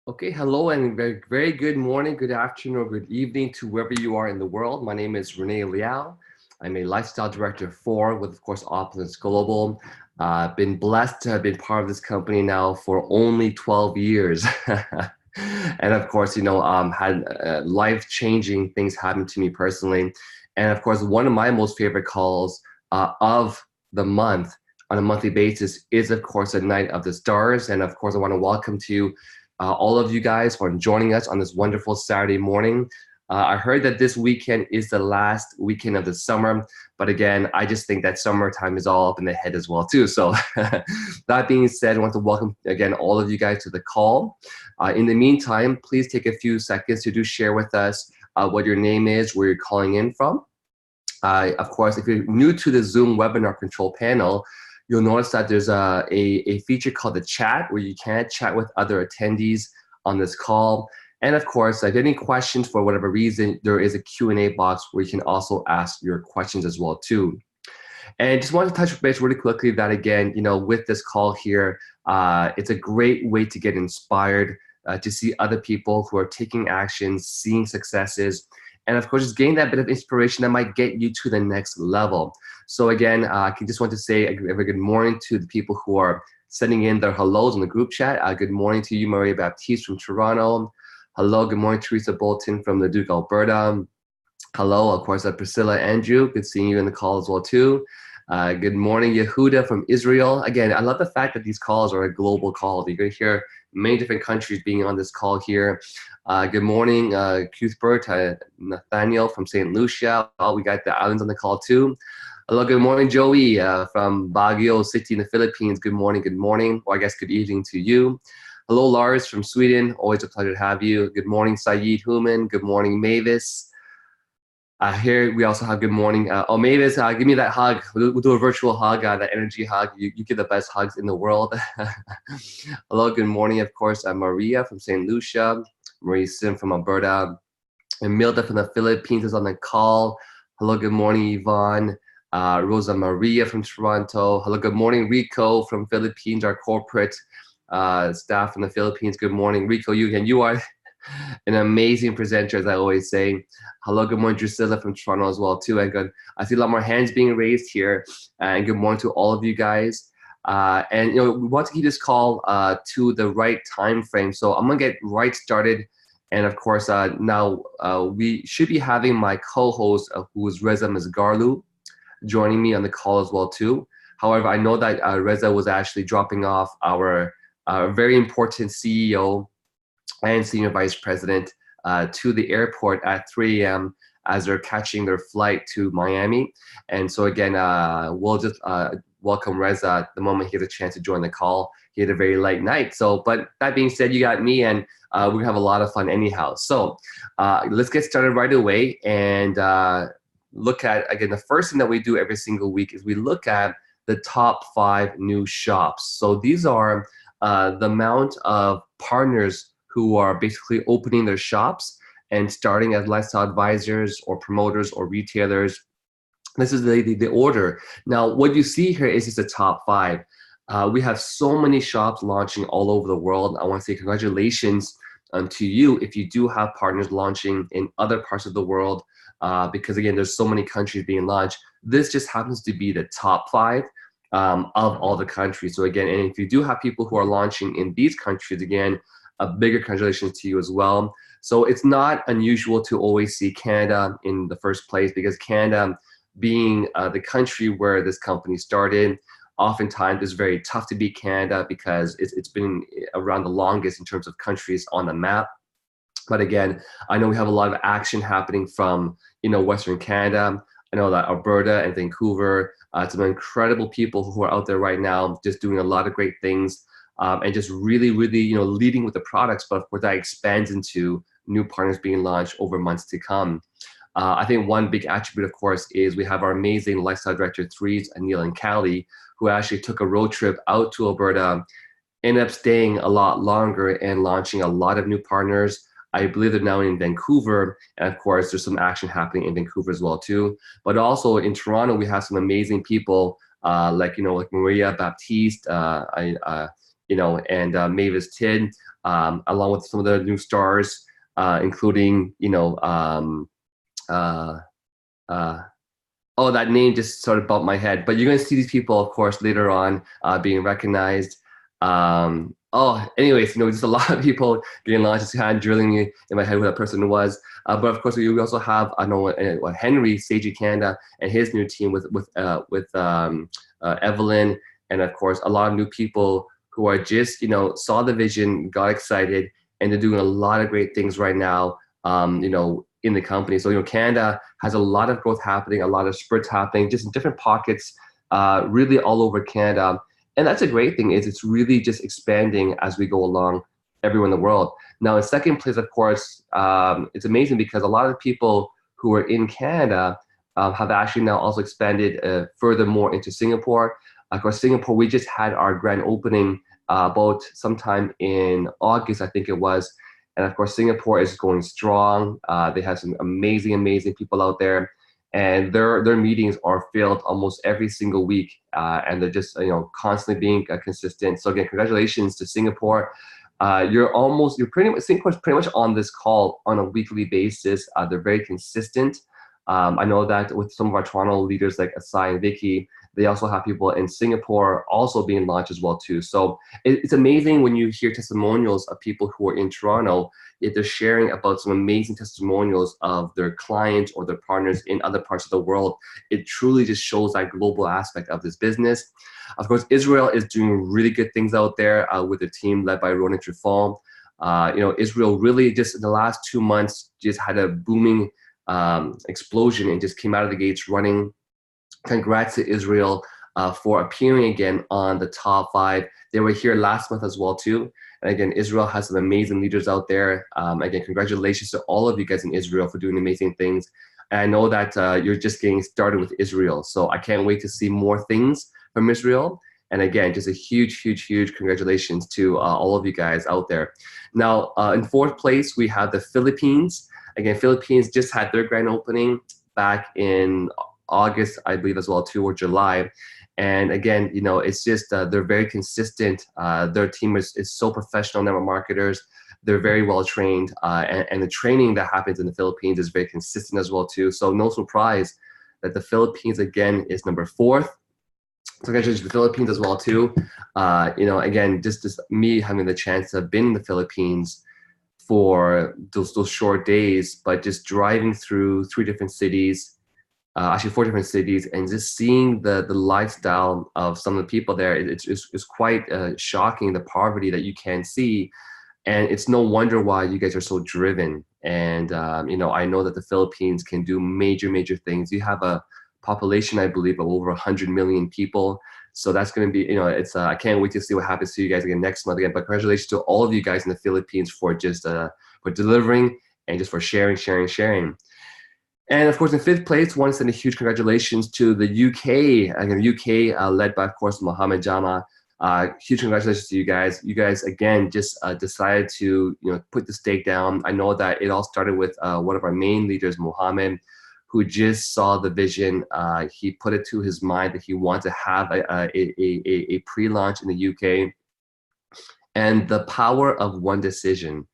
Okay, hello and very good morning, good afternoon, or good evening to wherever you are in the world. My name is Renee Liao. I'm a lifestyle director with, of course, Opulence Global. Been blessed to have been part of this company now for only 12 years. And of course, had life-changing things happen to me personally. And of course, one of my most favorite calls of the month on a monthly basis is, of course, a Night of the Stars. And of course, I want to welcome to you all of you guys for joining us on this wonderful Saturday morning. I heard that this weekend is the last weekend of the summer, but again, I just think that summertime is all up in the head as well too. So that being said, I want to welcome again all of you guys to the call. In the meantime, please take a few seconds to do share with us what your name is, where you're calling in from. Of course, if you're new to the Zoom webinar control panel, you'll notice that there's a feature called the chat where you can chat with other attendees on this call. And of course, if you have any questions for whatever reason, there is a Q&A box where you can also ask your questions as well too. And just wanted to touch base really quickly that again, with this call here, it's a great way to get inspired, to see other people who are taking actions, seeing successes, and of course, just gain that bit of inspiration that might get you to the next level. So again, I just want to say a very good morning to the people who are sending in their hellos in the group chat. Good morning to you, Maria Baptiste from Toronto. Hello, good morning, Teresa Bolton from Leduc, Alberta. Hello, of course, Priscilla Andrew. Good seeing you in the call as well too. Good morning, Yehuda from Israel. Again, I love the fact that these calls are a global call. You're going to hear many different countries being on this call here. Good morning, Cuthbert, Nathaniel from St. Lucia. Oh, we got the islands on the call too. Hello, good morning, Joey from Baguio City in the Philippines. Good morning, or I guess good evening to you. Hello, Lars from Sweden. Always a pleasure to have you. Good morning, Saeed Human. Good morning, Mavis. Here we also have good morning. Mavis, give me that hug. We'll do a virtual hug, that energy hug. You give the best hugs in the world. Hello, good morning, of course. Maria from St. Lucia. Marie Sim from Alberta. And Milda from the Philippines is on the call. Hello, good morning, Yvonne. Rosa Maria from Toronto. Hello, good morning, Rico from Philippines, our corporate staff from the Philippines. Good morning, Rico. You are an amazing presenter, as I always say. Hello, good morning, Drusilla from Toronto as well too. And good, I see a lot more hands being raised here. And good morning to all of you guys. And we want to keep this call to the right time frame. So I'm gonna get right started. And of course, now we should be having my co-host, who is Reza Mizgarlu, joining me on the call as well too. However, I know that Reza was actually dropping off our very important CEO and senior vice president to the airport at 3 a.m. as they're catching their flight to Miami. And so again, we'll just welcome Reza the moment he has a chance to join the call. He had a very late night. So, but that being said, you got me, and we have a lot of fun anyhow. So let's get started right away and look at, again, the first thing that we do every single week is we look at the top 5 new shops. So these are the amount of partners who are basically opening their shops and starting as lifestyle advisors or promoters or retailers. This is the order. Now, what you see here is just the top 5. We have so many shops launching all over the world. I want to say congratulations to you if you do have partners launching in other parts of the world, because again, there's so many countries being launched. This just happens to be the top 5 of all the countries. So again, and if you do have people who are launching in these countries, again, a bigger congratulations to you as well. So it's not unusual to always see Canada in the first place, because Canada, being the country where this company started, oftentimes it's very tough to beat Canada because it's been around the longest in terms of countries on the map. But again, I know we have a lot of action happening from Western Canada. I know that Alberta and Vancouver, some incredible people who are out there right now just doing a lot of great things. And just really, leading with the products, but of course that expands into new partners being launched over months to come. I think one big attribute, of course, is we have our amazing lifestyle director threes, Anil and Callie, who actually took a road trip out to Alberta, ended up staying a lot longer and launching a lot of new partners. I believe they're now in Vancouver, and of course, there's some action happening in Vancouver as well too. But also in Toronto, we have some amazing people like Maria Baptiste, and Mavis Tid, along with some of the new stars, including, uh, uh, oh, that name just sort of bumped my head. But you're going to see these people, of course, later on being recognized. Anyways, just a lot of people getting launched. Just kind of drilling me in my head who that person was. But of course, we also have Henry Seiji Kanda and his new team with Evelyn, and of course a lot of new people who are just saw the vision, got excited, and they're doing a lot of great things right now. In the company. So, Canada has a lot of growth happening, a lot of spurts happening, just in different pockets, really all over Canada. And that's a great thing, is it's really just expanding as we go along everywhere in the world. Now, in second place, of course, it's amazing because a lot of people who are in Canada have actually now also expanded furthermore into Singapore. Of course, Singapore, we just had our grand opening about sometime in August, I think it was. And of course, Singapore is going strong. They have some amazing people out there, and their meetings are filled almost every single week, and they're just constantly being consistent. So again, congratulations to Singapore. Singapore's pretty much on this call on a weekly basis. They're very consistent. I know that with some of our Toronto leaders like Asai and Vicky, they also have people in Singapore also being launched as well too. So it's amazing when you hear testimonials of people who are in Toronto, if they're sharing about some amazing testimonials of their clients or their partners in other parts of the world. It truly just shows that global aspect of this business. Of course, Israel is doing really good things out there with a team led by Ronan Truffaut. Israel really just in the last 2 months just had a booming explosion and just came out of the gates running. Congrats to Israel for appearing again on the top 5. They were here last month as well too. And again, Israel has some amazing leaders out there. Again, congratulations to all of you guys in Israel for doing amazing things. And I know that you're just getting started with Israel. So I can't wait to see more things from Israel. And again, just a huge congratulations to all of you guys out there. Now, in fourth place, we have the Philippines. Again, Philippines just had their grand opening back in August, I believe as well too, or July. And again, it's just they're very consistent. Their team is so professional, network marketers. They're very well trained, and the training that happens in the Philippines is very consistent as well too. So no surprise that the Philippines again is number 4th. So congratulations to the Philippines as well too. Again, just me having the chance to have been in the Philippines for those short days, but just driving through 3 different cities. Actually 4 different cities, and just seeing the lifestyle of some of the people there, it's quite shocking, the poverty that you can see. And it's no wonder why you guys are so driven. And I know that the Philippines can do major things. You have a population, I believe, of over 100 million people. So that's going to be, it's I can't wait to see what happens to you guys again next month again. But congratulations to all of you guys in the Philippines for just for delivering and just for sharing. And of course, in 5th place, want to send a huge congratulations to the UK. Again, the UK led by, of course, Mohammed Jama. Huge congratulations to you guys. You guys, again, just decided to put the stake down. I know that it all started with one of our main leaders, Mohammed, who just saw the vision. He put it to his mind that he wanted to have a pre-launch in the UK. And the power of one decision.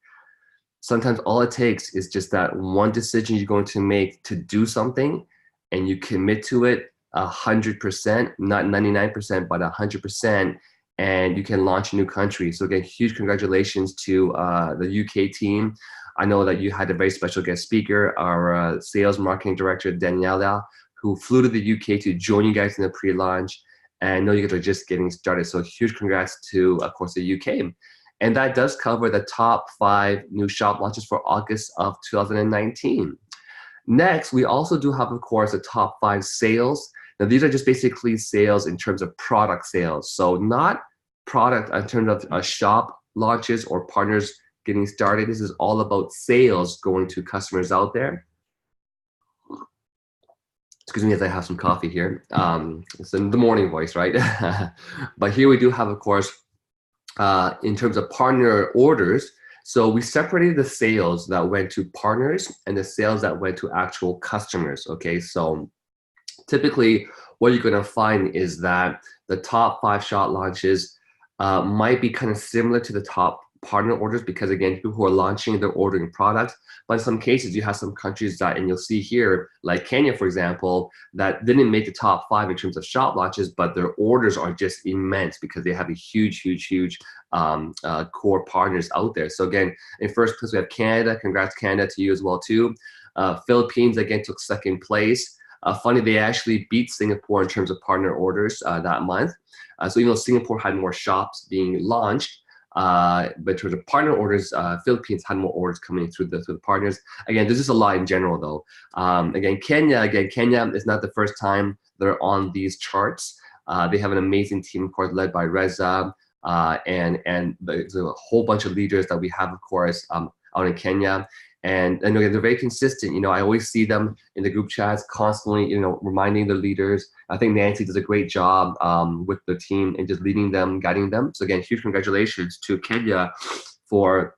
Sometimes all it takes is just that one decision you're going to make to do something, and you commit to it 100%, not 99%, but 100%, and you can launch a new country. So again, huge congratulations to the UK team. I know that you had a very special guest speaker, our sales marketing director, Daniela, who flew to the UK to join you guys in the pre-launch. And I know you guys are just getting started. So huge congrats to, of course, the UK. And that does cover the top 5 new shop launches for August of 2019. Next, we also do have, of course, the top 5 sales. Now, these are just basically sales in terms of product sales. So not product in terms of shop launches or partners getting started. This is all about sales going to customers out there. Excuse me as I have some coffee here. It's in the morning voice, right? But here we do have, of course, in terms of partner orders. So we separated the sales that went to partners and the sales that went to actual customers, okay? So typically what you're gonna find is that the top 5 shop launches, might be kind of similar to the top partner orders because again, people who are launching, they're ordering products. But in some cases, you have some countries that, and you'll see here, like Kenya, for example, that didn't make the top 5 in terms of shop launches, but their orders are just immense because they have a huge core partners out there. So again, in first place, we have Canada. Congrats, Canada, to you as well too. Philippines again took second place. Funny, they actually beat Singapore in terms of partner orders that month. So even though Singapore had more shops being launched, but in terms of partner orders, Philippines had more orders coming through the partners. Again, there's just a lot in general though. Kenya is not the first time they're on these charts. They have an amazing team, of course, led by Reza, and there's a whole bunch of leaders that we have, of course, out in Kenya. And again, they're very consistent. You know, I always see them in the group chats constantly, you know, reminding the leaders. I think Nancy does a great job with the team and just leading them, guiding them. So again, huge congratulations to Kenya for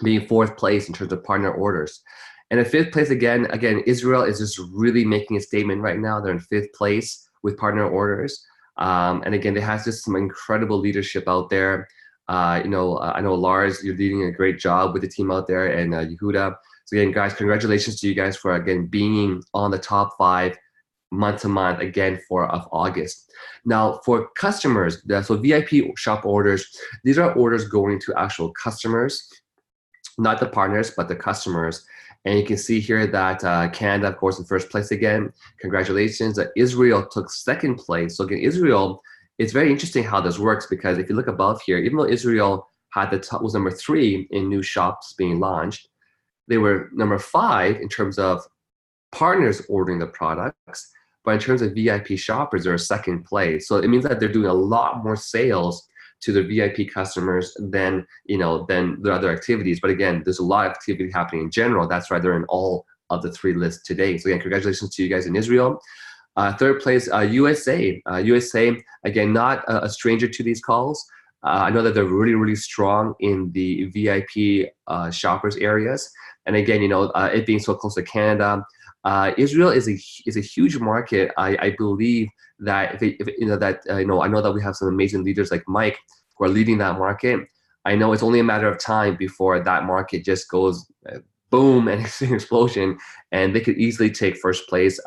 being 4th place in terms of partner orders. And in 5th place, again, Israel is just really making a statement right now. They're in 5th place with partner orders. And again, they have just some incredible leadership out there. I know Lars, you're leading a great job with the team out there, and Yehuda. So again, guys, congratulations to you guys for again being on the top 5 month to month again of August. Now for customers, so VIP shop orders, these are orders going to actual customers, not the partners, but the customers. And you can see here that Canada, of course, in 1st place again. Congratulations. Israel took 2nd place. So again, Israel, it's very interesting how this works because if you look above here, even though Israel was number 3 in new shops being launched, they were number 5 in terms of partners ordering the products, but in terms of VIP shoppers, they're 2nd place. So it means that they're doing a lot more sales to their VIP customers than their other activities. But again, there's a lot of activity happening in general. That's why they're in all of the 3 lists today. So again, congratulations to you guys in Israel. 3rd place, USA. USA, again, not a stranger to these calls. I know that they're really strong in the VIP shoppers areas. And again, it being so close to Canada, Israel is a huge market. I believe that I know that we have some amazing leaders like Mike who are leading that market. I know it's only a matter of time before that market just goes boom and it's an explosion, and they could easily take 1st place.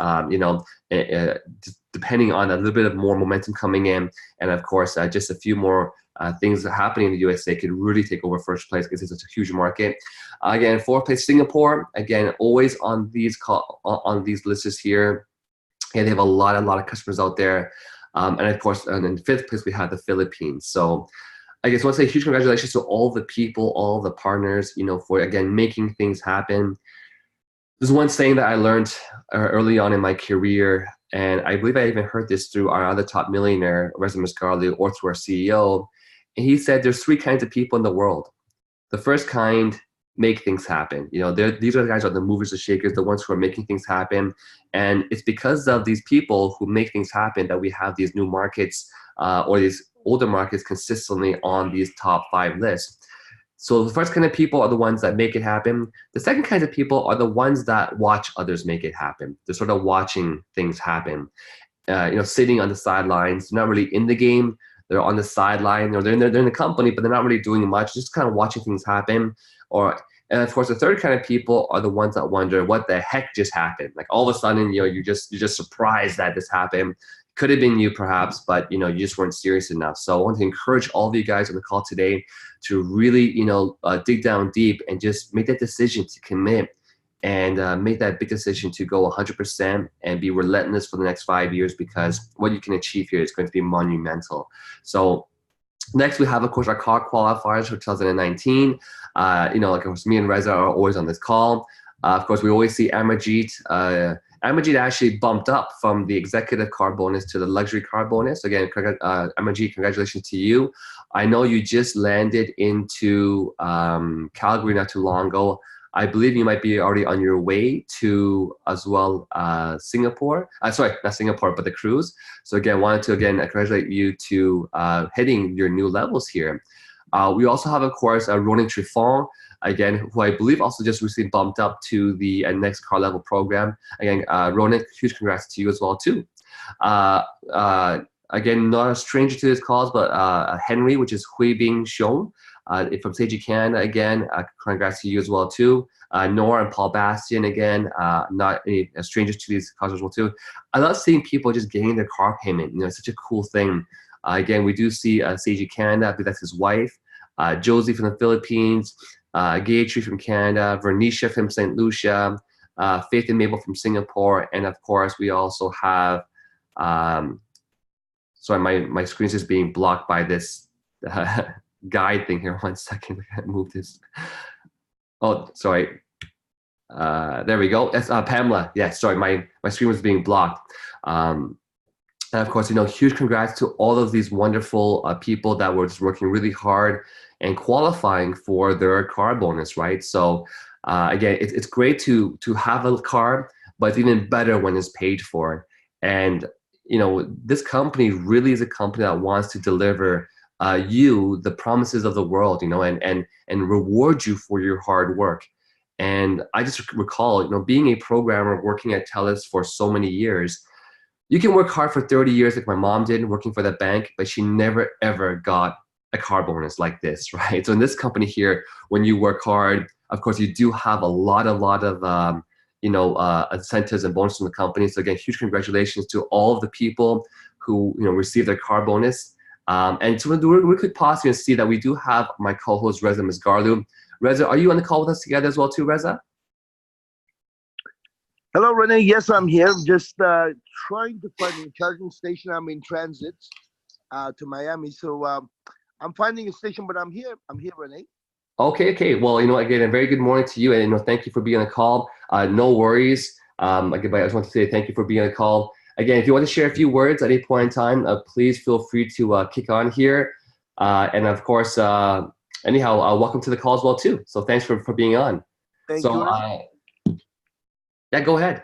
Depending on a little bit of more momentum coming in, and of course just a few more things happening in the USA could really take over 1st place because it's such a huge market. Again, 4th place Singapore. Again, always on these lists here. And they have a lot of customers out there. And of course, and in 5th place we have the Philippines. So I guess I want to say huge congratulations to all the people, all the partners, for again making things happen. There's one saying that I learned early on in my career, and I believe I even heard this through our other top millionaire, Reza Mascarli, or through our CEO. And he said there's 3 kinds of people in the world. The first kind make things happen. These are the guys are the movers and shakers, the ones who are making things happen. And it's because of these people who make things happen that we have these new markets or these older markets consistently on these top 5 lists. So the first kind of people are the ones that make it happen. The second kind of people are the ones that watch others make it happen. They're sort of watching things happen, sitting on the sidelines. They're not really in the game. They're on the sideline, or they're in the company, but they're not really doing much, just kind of watching things happen. And of course, the third kind of people are the ones that wonder what the heck just happened. Like all of a sudden, you're just surprised that this happened. Could have been you perhaps, but you just weren't serious enough. So I want to encourage all of you guys on the call today to really, dig down deep and just make that decision to commit and make that big decision to go 100% and be relentless for the next 5 years, because what you can achieve here is going to be monumental. So next, we have, of course, our call qualifiers for 2019. Like, of course, me and Reza are always on this call. Of course, we always see Amarjeet. Amarjeet actually bumped up from the executive card bonus to the luxury card bonus. Again, Amarjeet, congratulations to you. I know you just landed into Calgary not too long ago. I believe you might be already on your way to as well Singapore. Sorry, not Singapore, but the cruise. So again, wanted to congratulate you to hitting your new levels here. We also have, of course, Ronan Trifon, again, who I believe also just recently bumped up to the next car level program. Again, Ronan, huge congrats to you as well too. Again, not a stranger to this cause, but Henry, which is Hui Bing Xiong, from Seiji Canada. Again, congrats to you as well too. Nora and Paul Bastian, again, not any strangers to these causes as well too. I love seeing people just getting their car payment. You know, it's such a cool thing. Again, we do see Seiji Canada, I believe that's his wife, Josie from the Philippines, Gayatri from Canada, Vernicia from St. Lucia, Faith and Mabel from Singapore, and of course, we also have, sorry, my screen's just being blocked by this guide thing here. 1 second, I can't move this. Oh, sorry. There we go. That's Pamela. Yeah, sorry, my screen was being blocked. And of course, you know, huge congrats to all of these wonderful people that were just working really hard and qualifying for their car bonus, right? So again, it's great to have a car, but it's even better when it's paid for. And you know, this company really is a company that wants to deliver you the promises of the world, you know, and reward you for your hard work. And I just recall, you know, being a programmer working at TELUS for so many years. You can work hard for 30 years like my mom did working for the bank, but she never ever got a car bonus like this, right? So in this company here, when you work hard, of course, you do have a lot of you know, incentives and bonuses from the company. So again, huge congratulations to all of the people who, you know, received their car bonus. And to do a really quick pause here and see that we do have my co-host Reza Misgarlu. Reza, are you on the call with us together as well too, Reza? Hello, Renee. Yes, I'm here. Just trying to find a charging station. I'm in transit to Miami, so I'm finding a station, but I'm here. I'm here, Renee. Okay. Well, you know, again, a very good morning to you, and you know, thank you for being on the call. No worries. Again, I just want to say thank you for being on the call. Again, if you want to share a few words at any point in time, please feel free to kick on here. And of course, anyhow, welcome to the call as well too. So thanks for being on. Thank So, you, Renee. yeah, go ahead.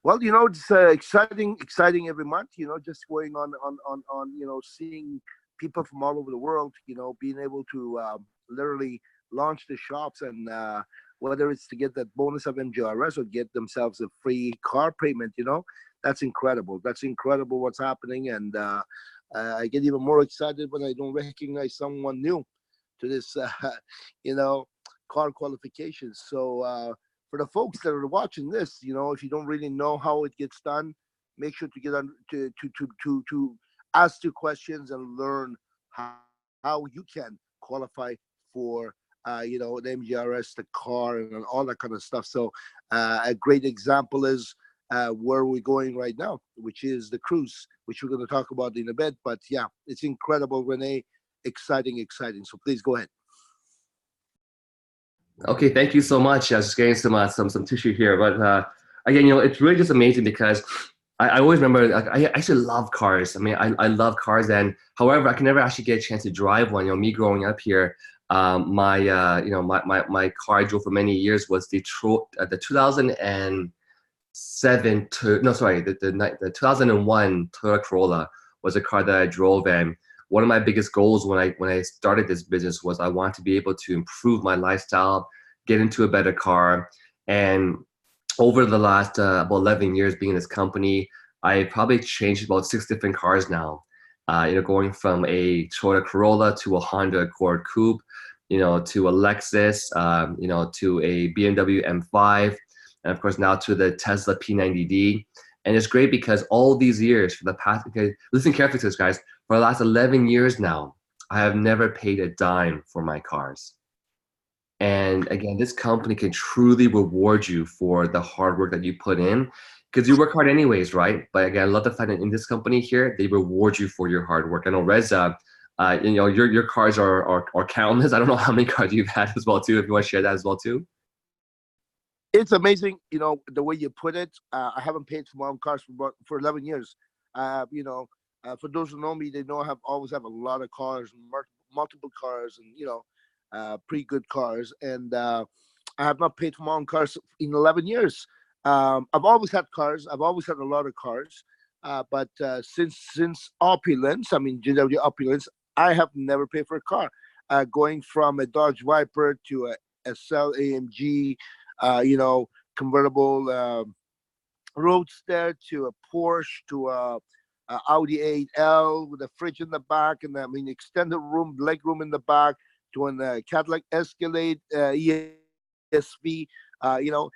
Well, you know, it's exciting every month. You know, just going on. You know, seeing people from all over the world. You know, being able to literally launch the shops and whether it's to get that bonus of MGRS or get themselves a free car payment. You know, that's incredible. That's incredible what's happening, and I get even more excited when I don't recognize someone new to this, you know, car qualifications. So for the folks that are watching this, you know, if you don't really know how it gets done, make sure to get on to ask two questions and learn how you can qualify for you know, the MGRS, the car, and all that kind of stuff. So a great example is where we're going right now, which is the cruise, which we're going to talk about in a bit. But yeah, it's incredible, Renee. Exciting. So please go ahead. Okay, thank you so much. I was just getting some tissue here, but again, you know, it's really just amazing because I always remember, like, I actually love cars. I mean, I love cars, and however, I can never actually get a chance to drive one. You know, me growing up here, my you know, my car I drove for many years was the 2007 to no sorry the 2001 Toyota Corolla was a car that I drove, and one of my biggest goals when I started this business was I want to be able to improve my lifestyle, get into a better car. And over the last about 11 years being in this company, I probably changed about 6 different cars now. You know, going from a Toyota Corolla to a Honda Accord Coupe, you know, to a Lexus, you know, to a BMW M5, and of course now to the Tesla P90D. And it's great because all these years for the past, okay, listen carefully to this, guys, for the last 11 years now, I have never paid a dime for my cars. And again, this company can truly reward you for the hard work that you put in, because you work hard anyways, right? But again, I love the fact that in this company here, they reward you for your hard work. I know Reza, you know, your cars are countless. I don't know how many cars you've had as well too, if you want to share that as well too. It's amazing, you know, the way you put it. I haven't paid for my own cars for 11 years. You know, for those who know me, they know I have always have a lot of cars, multiple cars, and you know, pretty good cars. And I have not paid for my own cars in 11 years. I've always had cars. I've always had a lot of cars. But since Opulence, I mean GW Opulence, I have never paid for a car. Going from a Dodge Viper to a SL AMG, you know, convertible roadster to a Porsche to a Audi 8L with a fridge in the back, and I mean extended room, leg room in the back, to an Cadillac Escalade ESV. You know,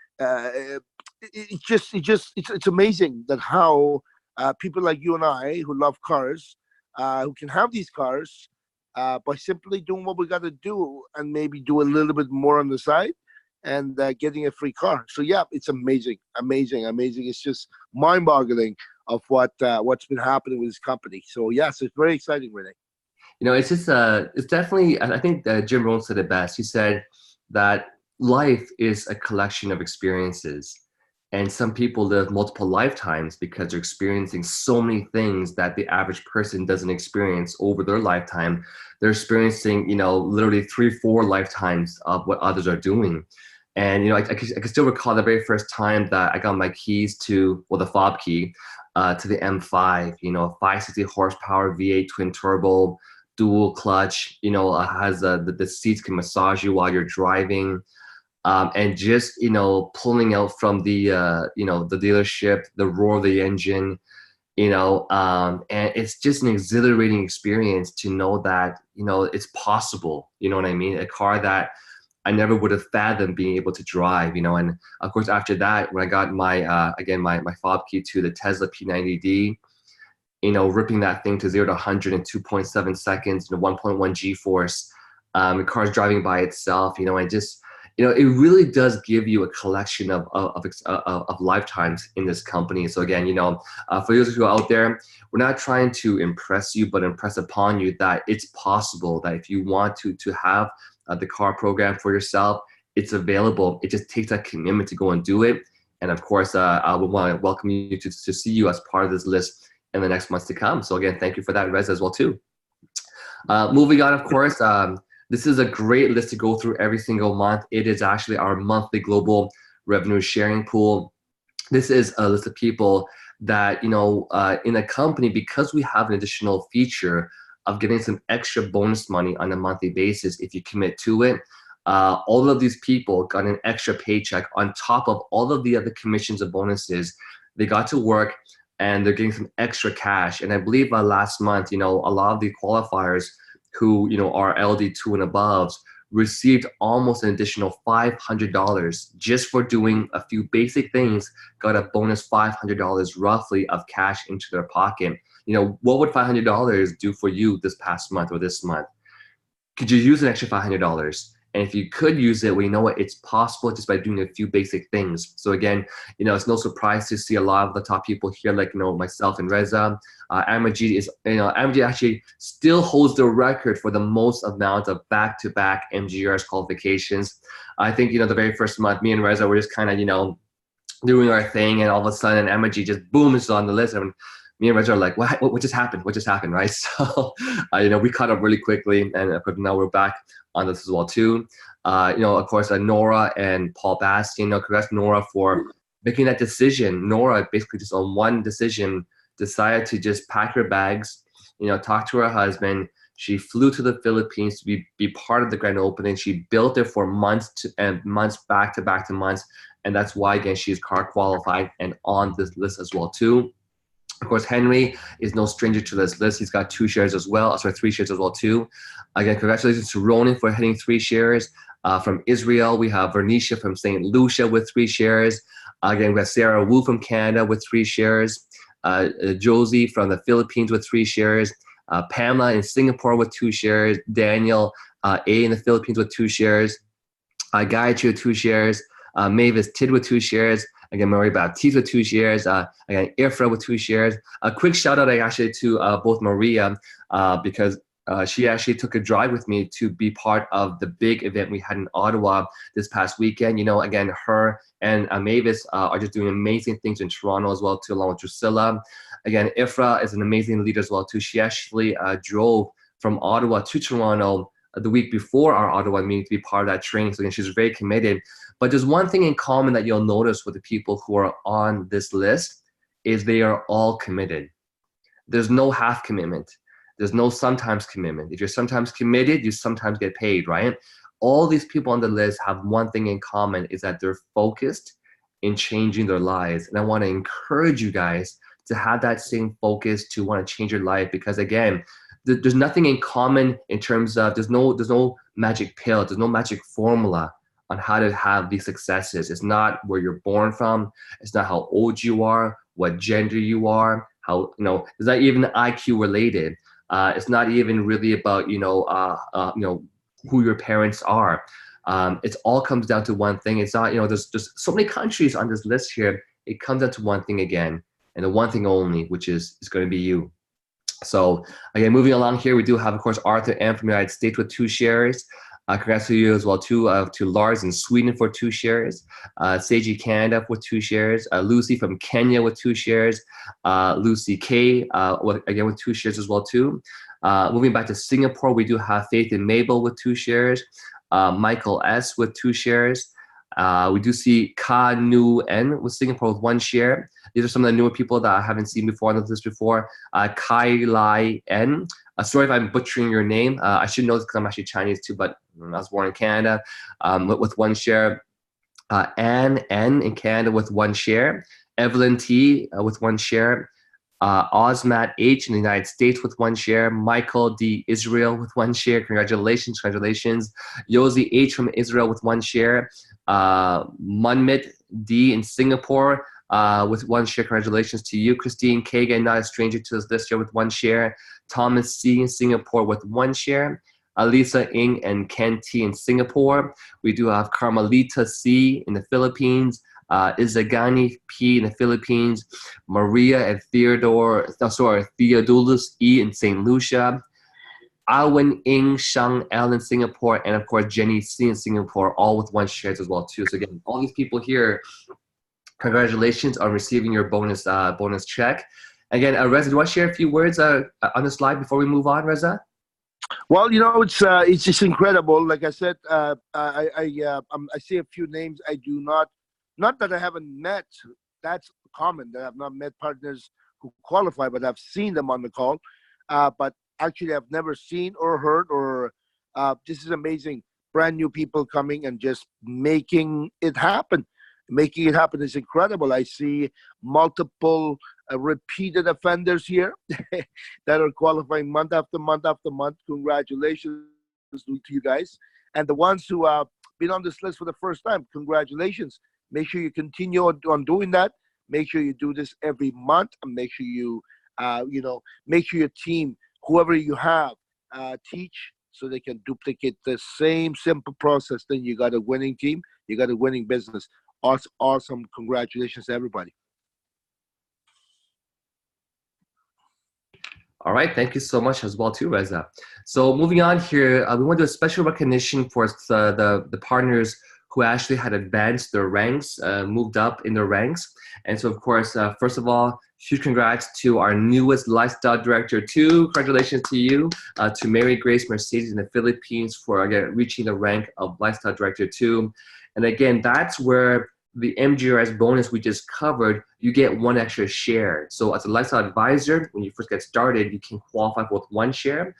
it's amazing that how people like you and I who love cars, who can have these cars by simply doing what we got to do and maybe do a little bit more on the side and getting a free car. So yeah, it's amazing, amazing, amazing. It's just mind-boggling of what's been happening with this company. So yes, it's very exciting, Renee. You know, it's just it's definitely. I think Jim Rohn said it best. He said that life is a collection of experiences, and some people live multiple lifetimes because they're experiencing so many things that the average person doesn't experience over their lifetime. They're experiencing, you know, literally 3, 4 lifetimes of what others are doing. And you know, I can still recall the very first time that I got my keys to, well, the fob key to the M5. You know, 560 horsepower V8 twin turbo, dual clutch. You know, has the seats can massage you while you're driving, and just, you know, pulling out from the you know, the dealership, the roar of the engine. You know, and it's just an exhilarating experience to know that, you know, it's possible. You know what I mean? A car that I never would have fathomed being able to drive, you know. And of course, after that, when I got my again my fob key to the Tesla P90D, you know, ripping that thing to 0 to 100 in 2.7 seconds, you know, 1.1 G-force, the car's driving by itself, you know, and just, you know, it really does give you a collection of lifetimes in this company. So again, you know, for those who are out there, we're not trying to impress you, but impress upon you that it's possible that if you want to have the car program for yourself, it's available. It just takes that commitment to go and do it. And of course, I would want to welcome you to see you as part of this list in the next months to come. So again, thank you for that, Rez, as well too. Moving on, of course, this is a great list to go through every single month. It is actually our monthly global revenue sharing pool. This is a list of people that, you know, in a company, because we have an additional feature of getting some extra bonus money on a monthly basis if you commit to it. All of these people got an extra paycheck on top of all of the other commissions and bonuses. They got to work and they're getting some extra cash. And I believe last month, you know, a lot of the qualifiers who, you know, are LD2 and above received almost an additional $500 just for doing a few basic things, got a bonus $500 roughly of cash into their pocket. You know, what would $500 do for you this past month or this month? Could you use an extra $500? And if you could use it, well, you know what? It's possible just by doing a few basic things. So again, you know, it's no surprise to see a lot of the top people here, like, you know, myself and Reza. Amajid is, you know, Amajid actually still holds the record for the most amount of back-to-back MGRS qualifications. I think, you know, the very first month, me and Reza were just kind of, you know, doing our thing, and all of a sudden, Amajid just boom is on the list. And me and Reza are like, what just happened? What just happened, right? So, you know, we caught up really quickly, and now we're back on this as well too. You know, of course, Nora and Paul Bastian. You know, congrats Nora for making that decision. Nora basically just on one decision decided to just pack her bags, you know, talk to her husband. She flew to the Philippines to be part of the grand opening. She built it for months and months, back to months, and that's why again she's car qualified and on this list as well too. Of course, Henry is no stranger to this list. He's got 2 shares as well. Sorry, 3 shares as well too. Again, congratulations to Ronan for hitting 3 shares. From Israel, we have Vernicia from St. Lucia with 3 shares. Again, we have Sarah Wu from Canada with 3 shares. Josie from the Philippines with 3 shares. Pamela in Singapore with 2 shares. Daniel A in the Philippines with 2 shares. Gayatri with 2 shares. Mavis Tid with 2 shares. Again, Marie Baptiste with 2 shares. Again, Ifra with 2 shares. A quick shout out actually to both Maria because she actually took a drive with me to be part of the big event we had in Ottawa this past weekend. You know, again, her and Mavis are just doing amazing things in Toronto as well too, along with Drusilla. Again, Ifra is an amazing leader as well too. She actually drove from Ottawa to Toronto the week before our Ottawa meeting to be part of that training. So again, she's very committed. But there's one thing in common that you'll notice with the people who are on this list is they are all committed. There's no half commitment. There's no sometimes commitment. If you're sometimes committed, you sometimes get paid, right? All these people on the list have one thing in common is that they're focused in changing their lives. And I want to encourage you guys to have that same focus to want to change your life. Because again, there's nothing in common in terms of there's no magic pill, there's no magic formula on how to have these successes. It's not where you're born from. It's not how old you are, what gender you are, how, it's not even IQ related. It's not even really about, who your parents are. It all comes down to one thing. It's not, there's so many countries on this list here. It comes down to one thing again, and the one thing only, which is going to be you. So again, moving along here, we do have, of course, Arthur M from the United States with 2 shares. Congrats to you as well, too, to Lars in Sweden for 2 shares, Seiji Canada with 2 shares, Lucy from Kenya with 2 shares, Lucy K, again with 2 shares as well, too. Moving back to Singapore, we do have Faith and Mabel with 2 shares, Michael S with 2 shares. We do see Ka Nu N with Singapore with 1 share. These are some of the newer people that I haven't seen before on the list before. Kai Lai N. Sorry if I'm butchering your name. I should know this because I'm actually Chinese too, but I was born in Canada with 1 share. Ann N in Canada with 1 share. Evelyn T with 1 share. Osmat H in the United States with 1 share. Michael D Israel with 1 share. Congratulations. Yosi H from Israel with 1 share. Munmit D in Singapore with 1 share. Congratulations to you. Christine Kagan, not a stranger to this list here, with 1 share. Thomas C in Singapore with 1 share. Alisa Ng and Ken T in Singapore. We do have Carmelita C in the Philippines. Izagani P in the Philippines. Maria and Theodulus E in St. Lucia. Awen Ing Shang L in Singapore, and of course Jenny C in Singapore, all with 1 shares as well too. So again, all these people here, congratulations on receiving your bonus check. Again, Reza, do you want to share a few words on the slide before we move on, Reza? Well, it's just incredible. Like I said, I see a few names I do not that I haven't met. That's common that I've not met partners who qualify, but I've seen them on the call. But actually, I've never seen or heard this is amazing. Brand new people coming and just making it happen. Making it happen is incredible. I see multiple repeated offenders here that are qualifying month after month after month. Congratulations to you guys. And the ones who have been on this list for the first time, congratulations. Make sure you continue on doing that. Make sure you do this every month, and make sure you, make sure your team, whoever you have, teach so they can duplicate the same simple process. Then you got a winning team. You got a winning business. Awesome. Congratulations to everybody. All right, thank you so much as well too, Reza. So moving on here, we want to do a special recognition for the partners who actually had advanced their ranks, moved up in their ranks. And so of course, first of all, huge congrats to our newest Lifestyle Director 2. Congratulations to you, to Mary Grace Mercedes in the Philippines for again reaching the rank of Lifestyle Director 2. And again, that's where the MGRS bonus we just covered, you get 1 extra share. So as a lifestyle advisor, when you first get started, you can qualify for 1 share.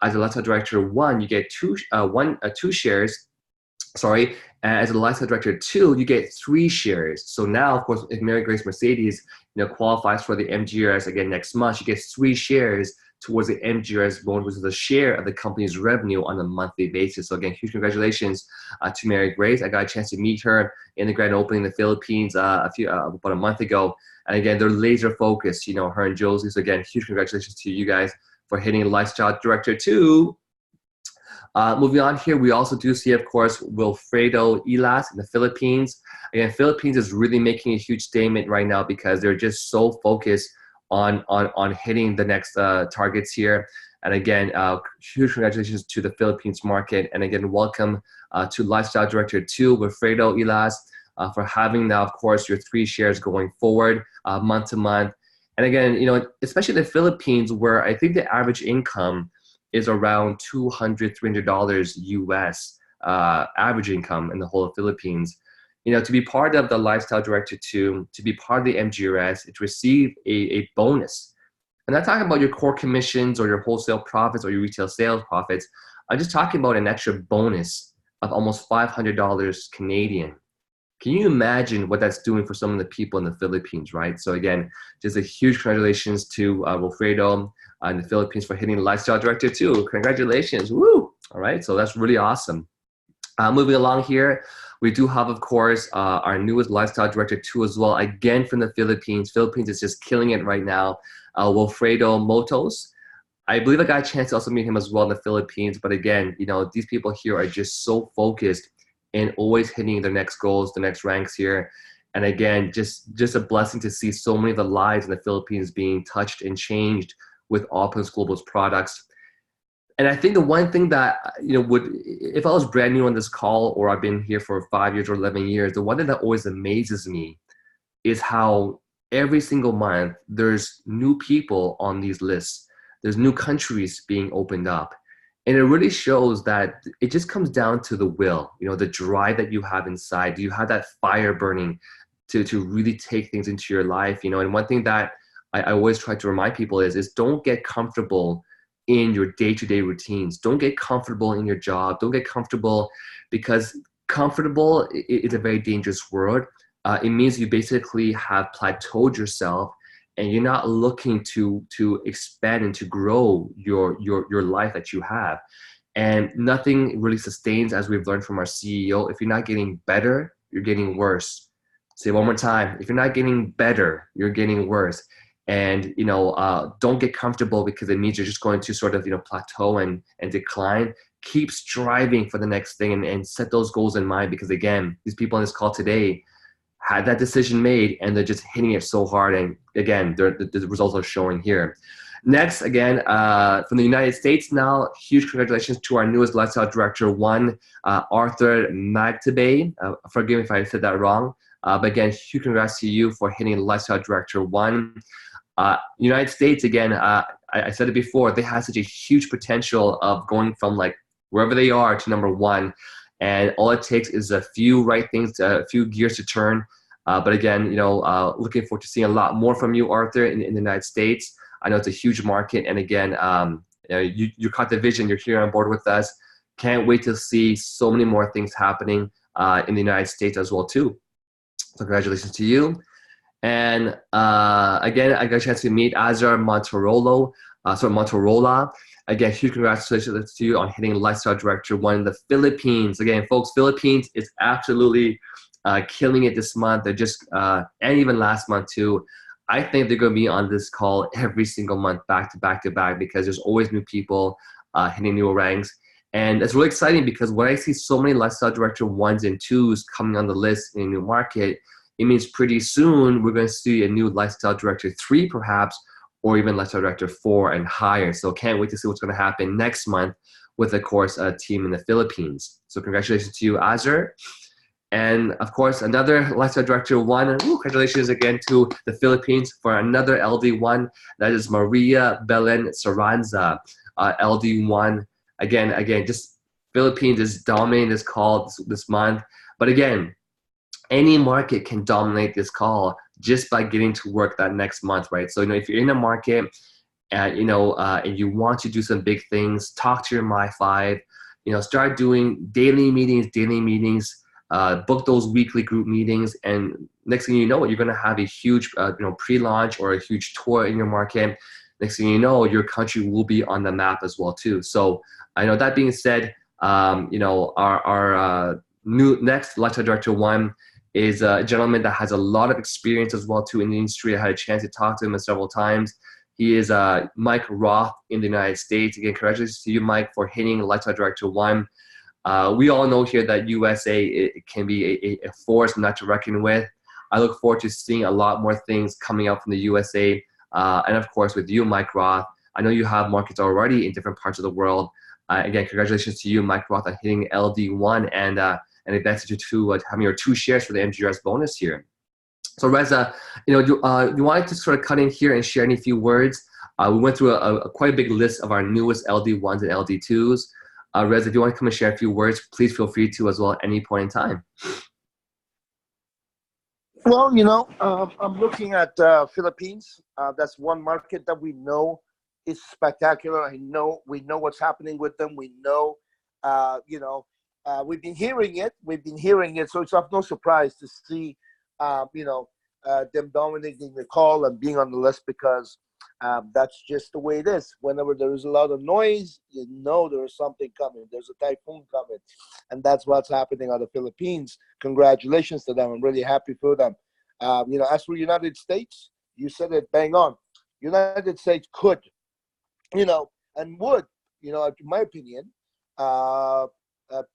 As a lifestyle director 1, you get 2 shares. Sorry, as a lifestyle director 2, you get 3 shares. So now, of course, if Mary Grace Mercedes, qualifies for the MGRS again next month, she gets 3 shares towards the MGRS bonus, which is a share of the company's revenue on a monthly basis. So again, huge congratulations to Mary Grace. I got a chance to meet her in the grand opening in the Philippines about a month ago. And again, they're laser focused, her and Josie. So again, huge congratulations to you guys for hitting Lifestyle Director 2. Moving on here, we also do see, of course, Wilfredo Ilas in the Philippines. Again, Philippines is really making a huge statement right now because they're just so focused on hitting the next targets here. And again, huge congratulations to the Philippines market. And again, welcome to Lifestyle Director 2, Wilfredo Ilas, for having now, of course, your 3 shares going forward month to month. And again, especially the Philippines, where I think the average income is around $200, $300 US average income in the whole of Philippines. To be part of the Lifestyle Director 2, to be part of the MGRS, to receive a bonus. I'm not talking about your core commissions or your wholesale profits or your retail sales profits. I'm just talking about an extra bonus of almost $500 Canadian. Can you imagine what that's doing for some of the people in the Philippines, right? So again, just a huge congratulations to Wilfredo in the Philippines for hitting the lifestyle director too. Congratulations, woo! All right, so that's really awesome. Moving along here, we do have, of course, our newest lifestyle director too as well, again from the Philippines. Philippines is just killing it right now. Wilfredo Motos. I believe I got a chance to also meet him as well in the Philippines. But again, you know, these people here are just so focused and always hitting their next goals, the next ranks here. And again, just a blessing to see so many of the lives in the Philippines being touched and changed with Opulence Global's products. And I think the one thing that, you know, would, if I was brand new on this call or I've been here for 5 years or 11 years, the one thing that always amazes me is how every single month there's new people on these lists. There's new countries being opened up. And it really shows that it just comes down to the will, you know, the drive that you have inside. Do you have that fire burning to really take things into your life? You know, and one thing that I always try to remind people is don't get comfortable in your day-to-day routines. Don't get comfortable in your job. Don't get comfortable, because comfortable is a very dangerous word. It means you basically have plateaued yourself and you're not looking to expand and to grow your life that you have. And nothing really sustains, as we've learned from our CEO. If you're not getting better, you're getting worse. Say it one more time. If you're not getting better, you're getting worse. And you know, don't get comfortable, because it means you're just going to sort of, you know, plateau and decline. Keep striving for the next thing, and set those goals in mind, because again, these people on this call today had that decision made and they're just hitting it so hard. And again, the results are showing here. Next, again, from the United States now, huge congratulations to our newest lifestyle director, one, Arthur Magtabe. Forgive me if I said that wrong. But again, huge congrats to you for hitting lifestyle director one. United States, again, I said it before, they have such a huge potential of going from like wherever they are to number one. And all it takes is a few right things, a few gears to turn. But again, you know, looking forward to seeing a lot more from you, Arthur, in the United States. I know it's a huge market. And again, you know, you caught the vision. You're here on board with us. Can't wait to see so many more things happening in the United States as well, too. So congratulations to you. And again, I got a chance to meet Azar Motorola. Again, huge congratulations to you on hitting lifestyle director one in the Philippines. Again, folks, Philippines is absolutely killing it this month. They're just, and even last month too. I think they're going to be on this call every single month, back to back to back, because there's always new people hitting new ranks. And it's really exciting, because when I see so many lifestyle director ones and twos coming on the list in a new market, it means pretty soon we're going to see a new lifestyle director 3 perhaps, or even lifestyle director 4 and higher. So can't wait to see what's going to happen next month with, of course, a team in the Philippines. So congratulations to you, Azar. And of course, another lifestyle director 1. Congratulations again to the Philippines for another LD1. That is Maria Belen Saranza, LD1. Again, just Philippines is dominating this call this month. But again, any market can dominate this call just by getting to work that next month, right? So, you know, if you're in a market, and you want to do some big things, talk to your My5, you know, start doing daily meetings, book those weekly group meetings, and next thing you know, you're going to have a huge, pre-launch or a huge tour in your market. Next thing you know, your country will be on the map as well too. So, I know that being said, our new next lifestyle director 1 is a gentleman that has a lot of experience as well too in the industry. I had a chance to talk to him several times. He is Mike Roth in the United States. Again, congratulations to you, Mike, for hitting lifestyle director 1. We all know here that USA, it can be a force not to reckon with. I look forward to seeing a lot more things coming out from the USA. And of course, with you, Mike Roth, I know you have markets already in different parts of the world. Again, congratulations to you, Mike Roth, on hitting LD1 and advantage to having your 2 shares for the MGRS bonus here. So Reza, you wanted to sort of cut in here and share any few words. We went through a quite a big list of our newest LD1s and LD2s. Reza, if you want to come and share a few words, please feel free to as well at any point in time. Well, I'm looking at Philippines. That's one market that we know is spectacular. We know what's happening with them. We know, we've been hearing it. We've been hearing it. So it's of no surprise to see, you know, them dominating the call and being on the list because that's just the way it is. Whenever there is a lot of noise, you know there is something coming. There's a typhoon coming, and that's what's happening on the Philippines. Congratulations to them. I'm really happy for them. You know, as for United States, you said it bang on. United States could, you know, and would, you know, in my opinion,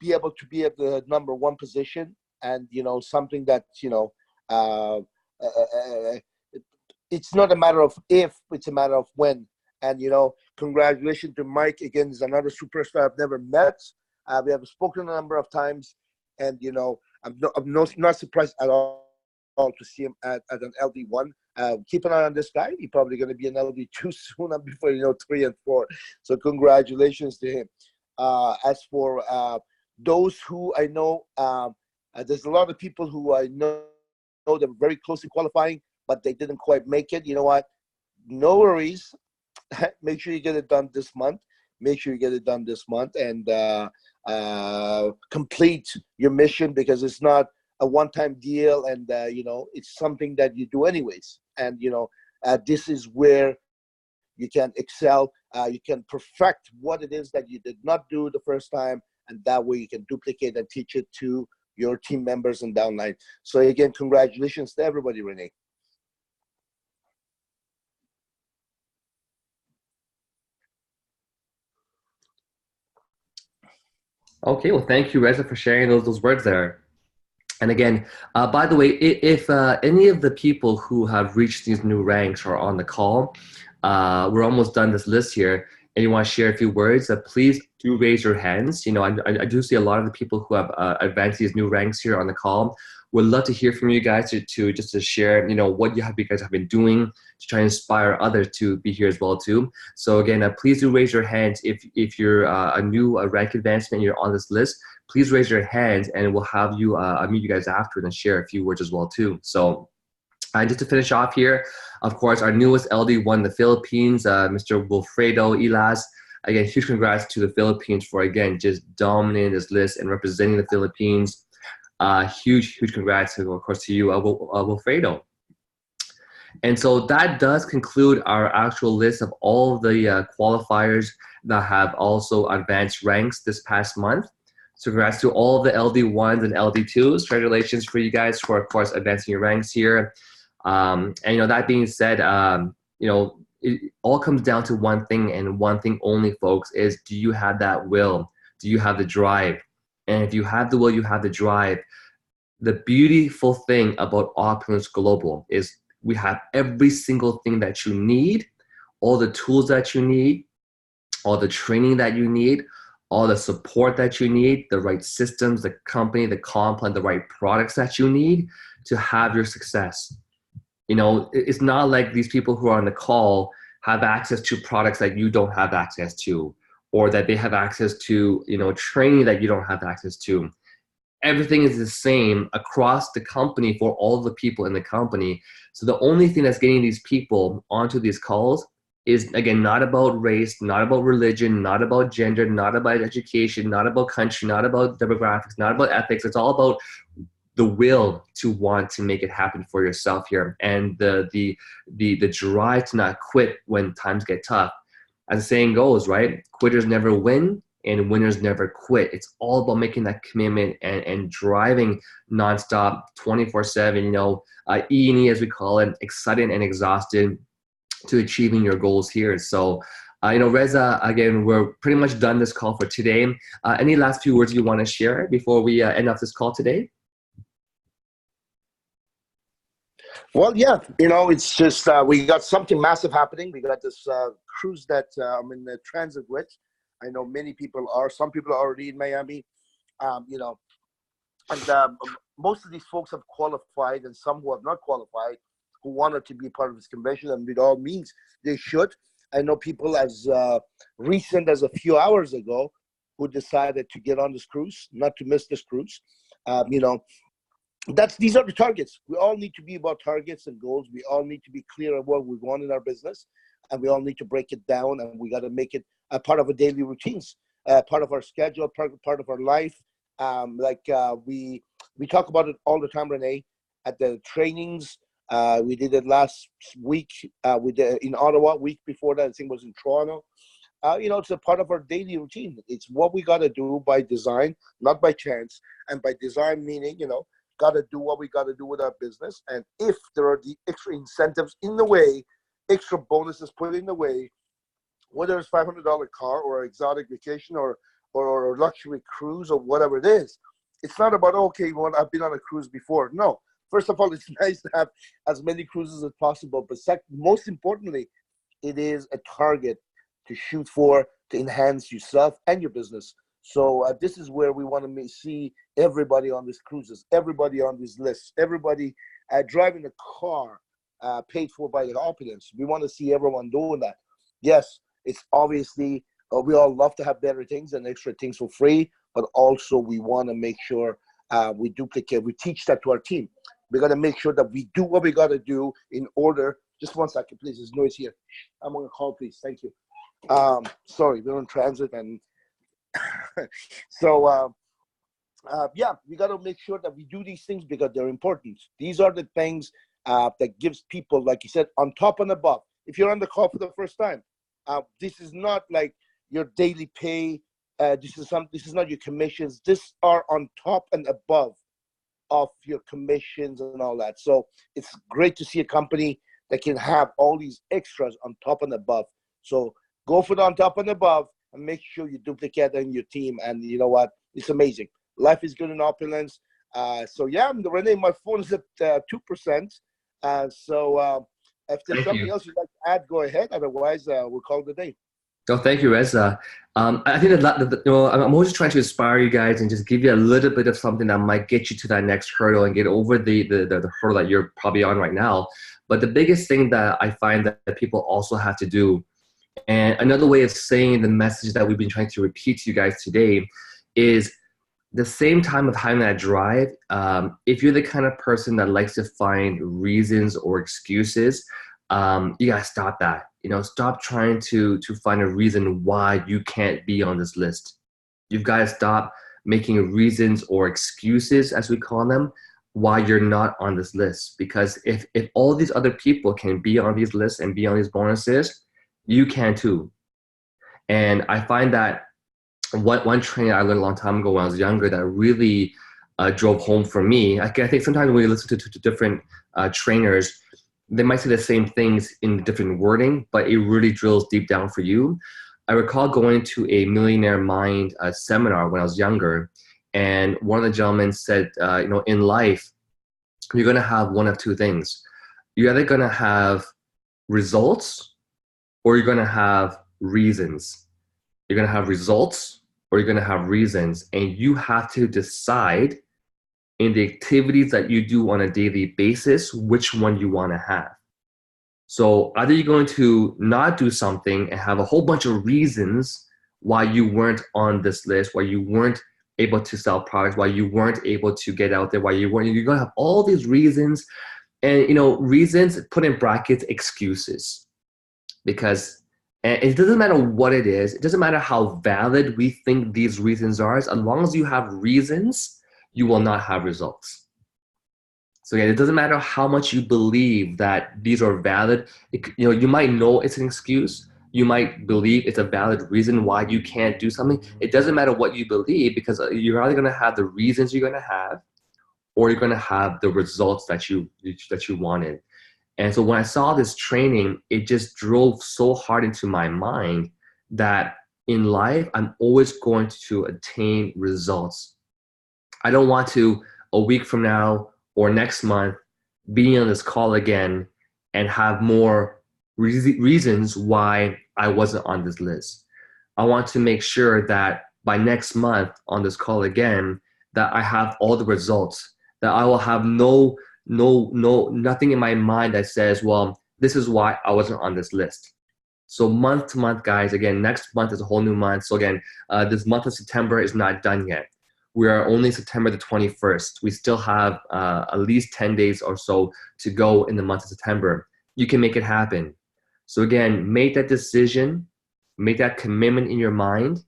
be able to be at the number one position, and you know, something that you know, uh, it's not a matter of if, it's a matter of when. And you know, congratulations to Mike again. Is another superstar I've never met. We have spoken a number of times, and you know, not surprised at all to see him at an LD1. Keep an eye on this guy. He's probably going to be an LD2 soon, before you know 3 and 4. So congratulations to him. As for those who I know, there's a lot of people who I know they're very close to qualifying, but they didn't quite make it. You know what? No worries. Make sure you get it done this month. Make sure you get it done this month and complete your mission, because it's not a one-time deal, and you know, it's something that you do anyways. And you know, this is where you can excel. You can perfect what it is that you did not do the first time, and that way you can duplicate and teach it to your team members and downline. So again, congratulations to everybody, Renee. Okay, well, thank you, Reza, for sharing those words there. And again, by the way, if any of the people who have reached these new ranks are on the call, we're almost done this list here, and you want to share a few words, please do raise your hands. You know, I do see a lot of the people who have advanced these new ranks here on the call. Would love to hear from you guys to just to share, you know, what you guys have been doing to try and inspire others to be here as well too. So again, please do raise your hands if you're a new rank advancement, you're on this list. Please raise your hand, and we'll have you meet you guys after and share a few words as well too. So just to finish off here, of course, our newest LD1 in the Philippines, Mr. Wilfredo Ilas. Again, huge congrats to the Philippines for, again, just dominating this list and representing the Philippines. Huge congrats, of course, to you, Wilfredo. And so that does conclude our actual list of all the qualifiers that have also advanced ranks this past month. So congrats to all the LD1s and LD2s. Congratulations for you guys for, of course, advancing your ranks here. And, you know, that being said, you know, it all comes down to one thing, and one thing only, folks, is do you have that will? Do you have the drive? And if you have the will, you have the drive. The beautiful thing about Opulence Global is we have every single thing that you need, all the tools that you need, all the training that you need, all the support that you need, the right systems, the company, the comp plan, the right products that you need to have your success. You know, it's not like these people who are on the call have access to products that you don't have access to, or that they have access to, you know, training that you don't have access to. Everything is the same across the company for all the people in the company. So the only thing that's getting these people onto these calls is, again, not about race, not about religion, not about gender, not about education, not about country, not about demographics, not about ethics. It's all about the will to want to make it happen for yourself here, and the drive to not quit when times get tough. As the saying goes, right? Quitters never win, and winners never quit. It's all about making that commitment and driving nonstop, 24/7. You know, E&E as we call it, excited and exhausted to achieving your goals here. So, you know, Reza, again, we're pretty much done this call for today. Any last few words you want to share before we end off this call today? Well, yeah, you know, it's just we got something massive happening. We got this cruise that I'm in the transit with. I know many people are. Some people are already in Miami. You know, and most of these folks have qualified, and some who have not qualified, who wanted to be part of this convention, and with all means, they should. I know people as recent as a few hours ago who decided to get on this cruise, not to miss this cruise. You know, these are the targets. We all need to be about targets and goals. We all need to be clear on what we want in our business, and we all need to break it down, and we got to make it a part of our daily routines, part of our schedule, part of our life, We talk about it all the time, Renee, at the trainings. We did it last week. We did it in Ottawa. Week before that, I think, was in Toronto. It's a part of our daily routine. It's what we got to do by design, not by chance. And by design, meaning, got to do what we got to do with our business. And if there are the extra incentives in the way, extra bonuses put in the way, whether it's $500 car or exotic vacation or luxury cruise or whatever it is, it's not about, okay, well, I've been on a cruise before. No. First of all, it's nice to have as many cruises as possible. But most importantly, it is a target to shoot for, to enhance yourself and your business. So this is where we want to see everybody on these cruises, everybody on these lists, everybody driving a car paid for by the Opulence. We want to see everyone doing that. Yes, it's obviously, we all love to have better things and extra things for free, but also we want to make sure we teach that to our team. We got to make sure that we do what we got to do in order. Just 1 second, please. There's noise here. I'm on a call, please. Thank you. Sorry, we're on transit, and so we got to make sure that we do these things because they're important. These are the things that gives people, like you said, on top and above. If you're on the call for the first time, this is not like your daily pay. This is not your commissions. This are on top and above of your commissions and all that. So it's great to see a company that can have all these extras on top and above. So go for the on top and above and make sure you duplicate that in your team. And you know what? It's amazing. Life is good in Opulence. Renee, my phone is at 2%. If there's something else you'd like to add, go ahead. Otherwise, we'll call it a day. Oh, thank you, Reza. I think I'm always trying to inspire you guys and just give you a little bit of something that might get you to that next hurdle and get over the hurdle that you're probably on right now. But the biggest thing that I find that people also have to do, and another way of saying the message that we've been trying to repeat to you guys today, is the same time of having that drive. If you're the kind of person that likes to find reasons or excuses, you gotta stop that. Stop trying to find a reason why you can't be on this list. You've got to stop making reasons or excuses, as we call them, why you're not on this list. Because if all these other people can be on these lists and be on these bonuses, you can too. And I find that one training I learned a long time ago when I was younger that really drove home for me. I think sometimes when you listen to different trainers, they might say the same things in different wording, but it really drills deep down for you. I recall going to a Millionaire Mind seminar when I was younger, and one of the gentlemen said, in life, you're going to have one of two things. You're either going to have results or you're going to have reasons. You're going to have results or you're going to have reasons, and you have to decide in the activities that you do on a daily basis, which one you want to have. So either you're going to not do something and have a whole bunch of reasons why you weren't on this list, why you weren't able to sell products, why you weren't able to get out there, you're going to have all these reasons, and reasons, put in brackets, excuses. Because it doesn't matter what it is, it doesn't matter how valid we think these reasons are, as long as you have reasons, you will not have results. So again, it doesn't matter how much you believe that these are valid. You might know it's an excuse. You might believe it's a valid reason why you can't do something. It doesn't matter what you believe, because you're either going to have the reasons you're going to have, or you're going to have the results that you wanted. And so when I saw this training, it just drove so hard into my mind that in life, I'm always going to attain results. I don't want to, a week from now or next month, be on this call again and have more reasons why I wasn't on this list. I want to make sure that by next month on this call again, that I have all the results, that I will have nothing in my mind that says, well, this is why I wasn't on this list. So month to month, guys, again, next month is a whole new month. So again, this month of September is not done yet. We are only September the 21st. We still have at least 10 days or so to go in the month of September. You can make it happen. So again, make that decision, make that commitment in your mind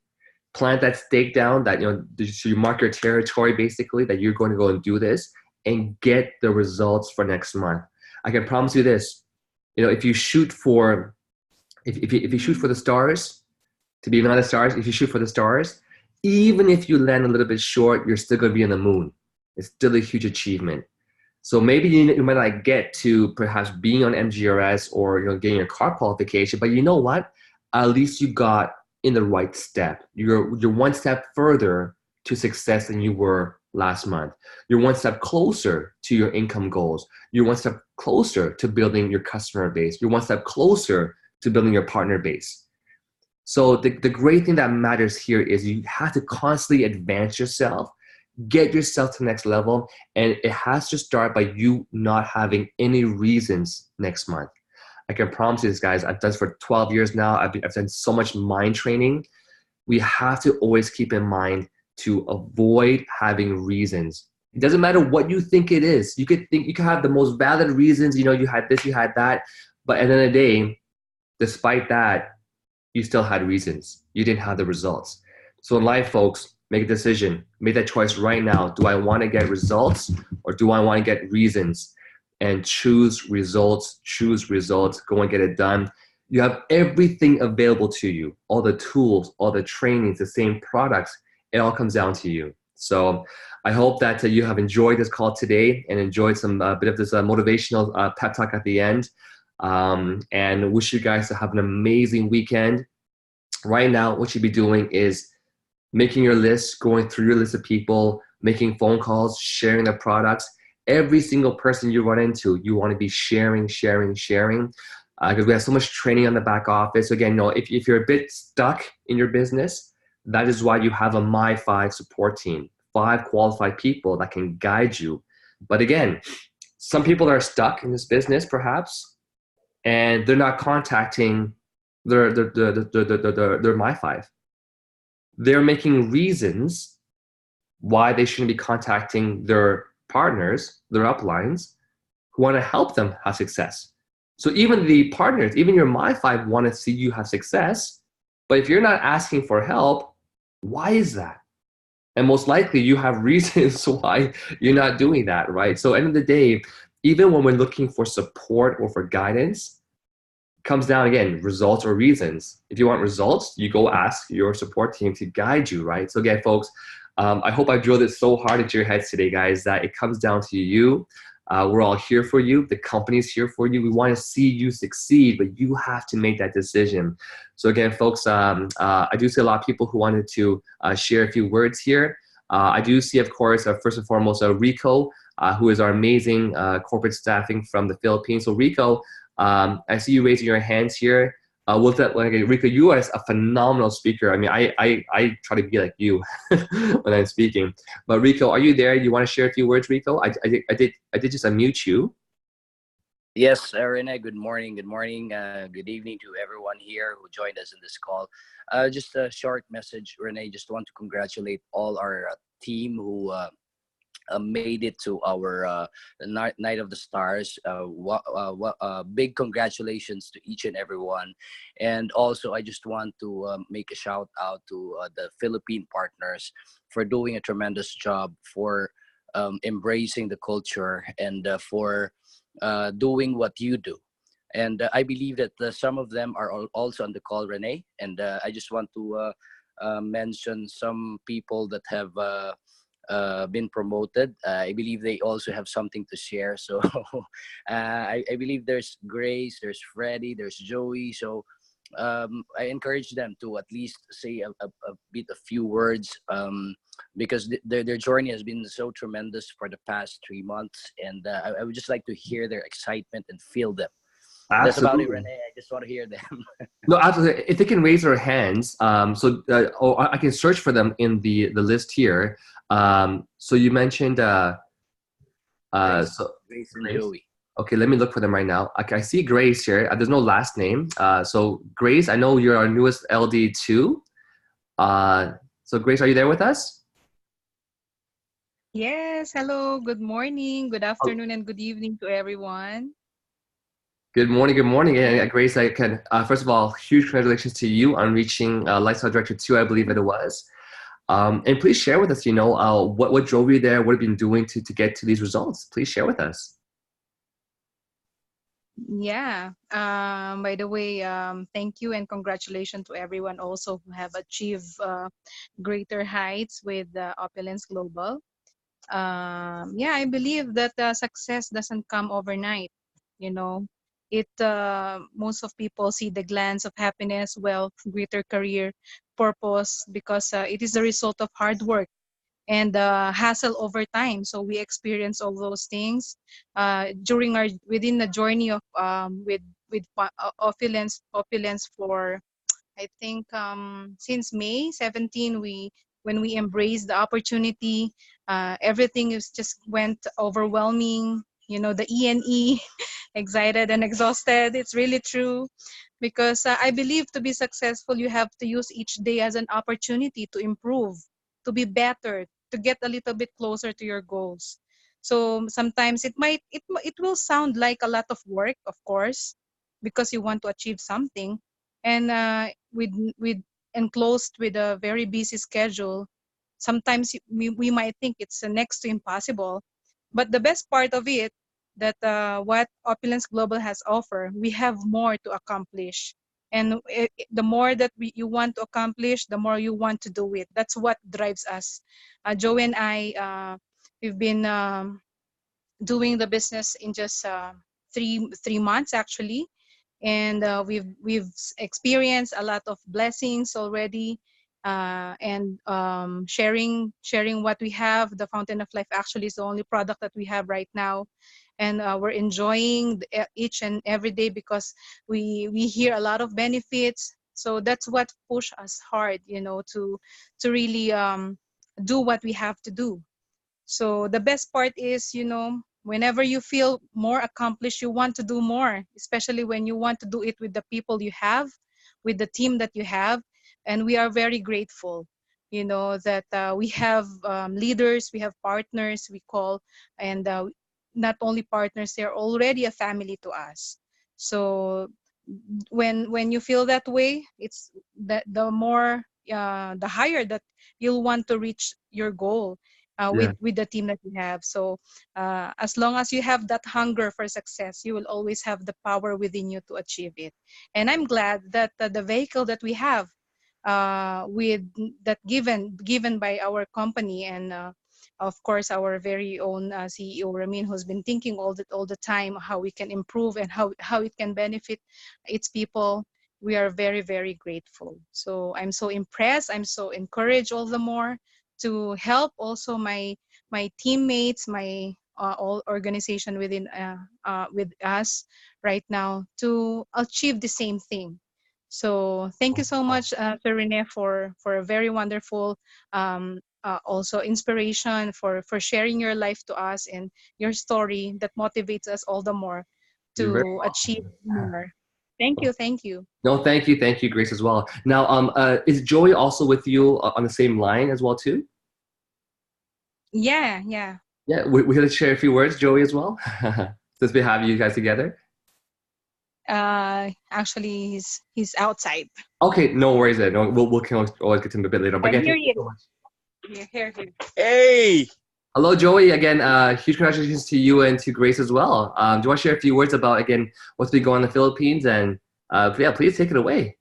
plant that stake down, that, so you mark your territory basically, that you're going to go and do this and get the results for next month. I can promise you this, if you shoot for, if you shoot for the stars, to be even on the stars, if you shoot for the stars, even if you land a little bit short, you're still going to be on the moon. It's still a huge achievement. So maybe you might not get to perhaps being on MGRS or getting your car qualification, but you know what? At least you got in the right step. You're one step further to success than you were last month. You're one step closer to your income goals. You're one step closer to building your customer base. You're one step closer to building your partner base. So the great thing that matters here is you have to constantly advance yourself, get yourself to the next level, and it has to start by you not having any reasons next month. I can promise you this, guys. I've done this for 12 years now. I've done so much mind training. We have to always keep in mind to avoid having reasons. It doesn't matter what you think it is. You could have the most valid reasons. You had this, you had that, but at the end of the day, despite that, you still had reasons. You didn't have the results. So in life, folks, make a decision. Make that choice right now. Do I want to get results or do I want to get reasons? And choose results. Choose results. Go and get it done. You have everything available to you. All the tools, all the trainings, the same products. It all comes down to you. So I hope that you have enjoyed this call today and enjoyed some bit of this motivational pep talk at the end. And wish you guys to have an amazing weekend. Right now, what you'd be doing is making your list, going through your list of people, making phone calls, sharing the products. Every single person you run into, you want to be sharing. Because we have so much training on the back office. Again, if you're a bit stuck in your business, that is why you have a My5 support team, 5 qualified people that can guide you. But again, some people are stuck in this business, perhaps, and they're not contacting their My5. They're making reasons why they shouldn't be contacting their partners, their uplines, who want to help them have success. So even the partners, even your My5 want to see you have success, but if you're not asking for help, why is that? And most likely you have reasons why you're not doing that, right? So at the end of the day, even when we're looking for support or for guidance, it comes down again, results or reasons. If you want results, you go ask your support team to guide you, right? So again, folks, I hope I drilled it so hard into your heads today, guys, that it comes down to you. We're all here for you. The company's here for you. We want to see you succeed, but you have to make that decision. So again, folks, I do see a lot of people who wanted to share a few words here. I do see, of course, first and foremost, Rico, who is our amazing corporate staffing from the Philippines. So Rico, I see you raising your hands here. Rico, you are a phenomenal speaker. I mean, I try to be like you when I'm speaking. But Rico, are you there? You want to share a few words, Rico? I did just unmute you. Yes, Rene, good morning. Good morning. Good evening to everyone here who joined us in this call. Just a short message, Rene. Just want to congratulate all our team who made it to our Night of the Stars. Big congratulations to each and everyone. And also, I just want to make a shout out to the Philippine partners for doing a tremendous job, for embracing the culture, and for doing what you do. And I believe that some of them are also on the call, Renee. And I just want to mention some people that have been promoted. I believe they also have something to share. So I believe there's Grace, there's Freddie, there's Joey. So I encourage them to at least say a few words, because their journey has been so tremendous for the past 3 months, and I would just like to hear their excitement and feel them. Absolutely. That's about it, Renee. I just want to hear them. No, absolutely. If they can raise their hands, or I can search for them in the list here. So you mentioned Grace, so Grace and Grace? Joey. Okay, let me look for them right now. Okay, I see Grace here. There's no last name. So Grace, I know you're our newest LD2. So Grace, are you there with us? Yes, hello, good morning, good Oh, afternoon, and good evening to everyone. Good morning. Good morning. And Grace, I can first of all, huge congratulations to you on reaching Lifestyle Director 2, I believe it was. And please share with us, what drove you there, what have you been doing to get to these results? Please share with us. Yeah. By the way, thank you and congratulations to everyone also who have achieved greater heights with Opulence Global. Yeah, I believe that success doesn't come overnight. You know, it most of people see the glance of happiness, wealth, greater career, purpose because it is the result of hard work and hassle over time. So we experience all those things during our within the journey of opulence for I think since May 17 we when we embraced the opportunity, everything is just went overwhelming. You know, the E&E, excited and exhausted. It's really true because I believe to be successful, you have to use each day as an opportunity to improve, to be better, to get a little bit closer to your goals. So sometimes it will sound like a lot of work, of course, because you want to achieve something, and with enclosed with a very busy schedule, sometimes we might think it's next to impossible. But the best part of it that what Opulence Global has offered, we have more to accomplish. And the more that you want to accomplish, the more you want to do it. That's what drives us. Joey and I, we've been doing the business in just 3 months actually, and we've experienced a lot of blessings already, and sharing what we have. The Fountain of Life actually is the only product that we have right now, and we're enjoying each and every day because we hear a lot of benefits. So that's what push us hard, to really do what we have to do. So the best part is, whenever you feel more accomplished, you want to do more, especially when you want to do it with the people you have, with the team that you have. And we are very grateful, that we have leaders, we have partners, we call, and not only partners, they're already a family to us. So when you feel that way, it's that the more the higher that you'll want to reach your goal Yeah. with the team that you have. So as long as you have that hunger for success, you will always have the power within you to achieve it. And I'm glad that the vehicle that we have with that given by our company, and of course our very own CEO Ramin, who's been thinking all the time how we can improve and how it can benefit its people. We are very, very grateful. So I'm so impressed, I'm so encouraged all the more to help also my teammates, my all organization with us right now to achieve the same thing. So thank you so much, Sir Rene, for a very wonderful also inspiration for sharing your life to us and your story that motivates us all the more You're very to achieve welcome. more. Thank you, thank you. No, thank you, Grace, as well. Now, is Joey also with you on the same line as well too? Yeah, yeah. Yeah, we could share a few words, Joey, as well, since we have you guys together. Actually, he's outside. Okay, no worries then. No, we can always get to him a bit later. But again, Here thank he you is. so much. Here. Hey, Hello, Joey. Again, huge congratulations to you and to Grace as well. Do you want to share a few words about, again, what's been going on in the Philippines? And yeah, please take it away.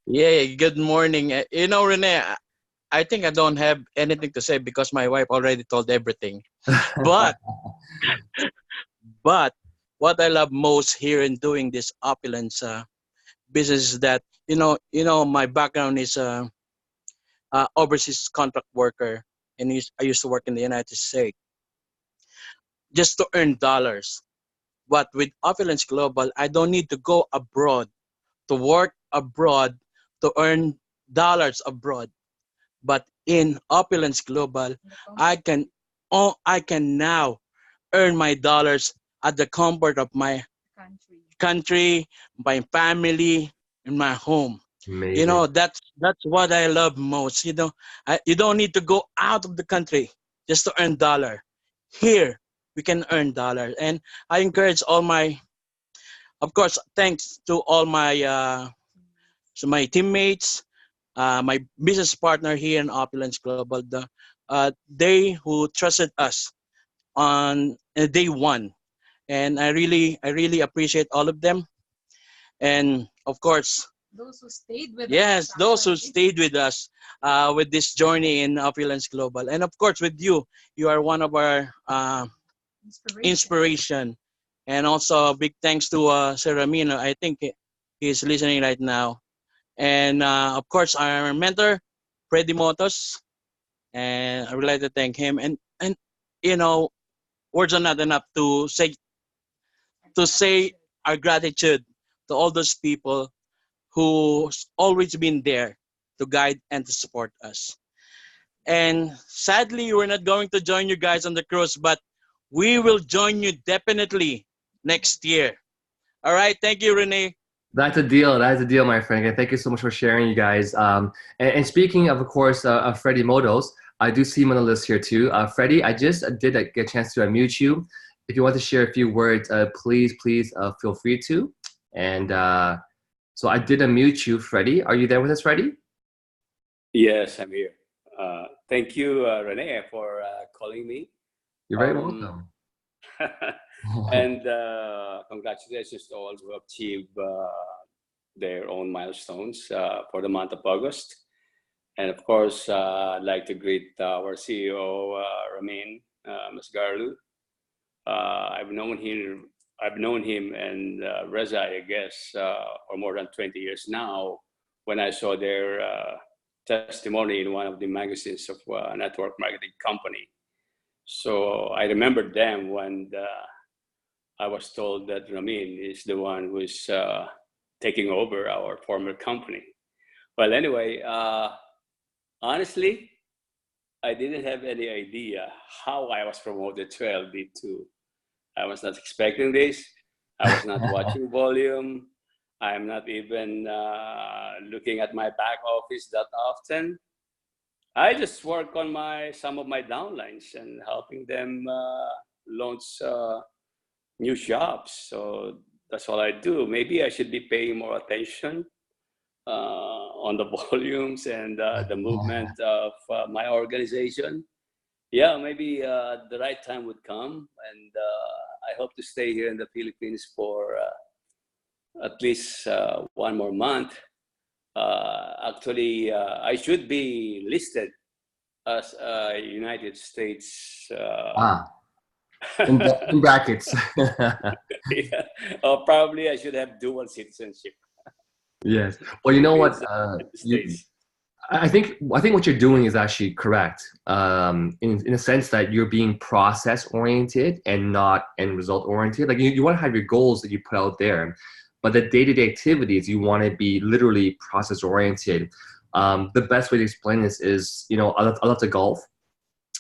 Yeah, good morning. Renee, I think I don't have anything to say because my wife already told everything. But but what I love most here in doing this opulence business is that my background is overseas contract worker, and I used to work in the United States just to earn dollars. But with Opulence Global, I don't need to go abroad to work abroad to earn dollars abroad. But in Opulence Global, I can I can now earn my dollars at the comfort of my country, my family, and my home. Amazing. That's what I love most. You don't need to go out of the country just to earn dollar. Here, we can earn dollars. And I encourage all my, of course, thanks to all my my teammates, my business partner here in Opulence Global, they who trusted us on day one, and I really appreciate all of them. And of course, Those who stayed with yes, us. those who Actually. stayed with us with this journey in Opulence Global, and of course with you, you are one of our inspiration. And also big thanks to Sir Ramino. I think he's listening right now. And of course our mentor, Freddy Motos, and I would like to thank him. And you know, words are not enough to say our gratitude to all those people who's always been there to guide and to support us. And sadly, we're not going to join you guys on the cruise, but we will join you definitely next year. All right. Thank you, Renee. That's a deal. That is a deal, my friend. And thank you so much for sharing, you guys. And speaking of course, Freddie Motos, I do see him on the list here too. Freddie, I just did get a chance to unmute you. If you want to share a few words, please feel free to. And so I did unmute you, Freddie. Are you there with us, Freddie? Yes, I'm here. Thank you, Renee, for calling me. You're very welcome. And congratulations to all who have achieved their own milestones for the month of August. And of course, I'd like to greet our CEO, Ramin Masgarlu. I've known him and Reza, I guess, for more than 20 years now. When I saw their testimony in one of the magazines of a network marketing company. So I remembered them when I was told that Ramin is the one who's taking over our former company. Well, anyway, honestly, I didn't have any idea how I was promoted to LD2. I was not expecting this. I was not watching volume. I'm not even looking at my back office that often. I just work on some of my downlines and helping them launch new shops. So that's all I do. Maybe I should be paying more attention on the volumes and the movement of my organization. Yeah, maybe the right time would come, and I hope to stay here in the Philippines for at least one more month. Actually, I should be listed as a United States. In brackets. Yeah. Or probably I should have dual citizenship. Yes. Well, you know what? States. I think what you're doing is actually correct. In a sense that you're being process oriented and not end result oriented. Like you want to have your goals that you put out there, but the day-to-day activities you want to be literally process oriented. The best way to explain this is, I love to golf.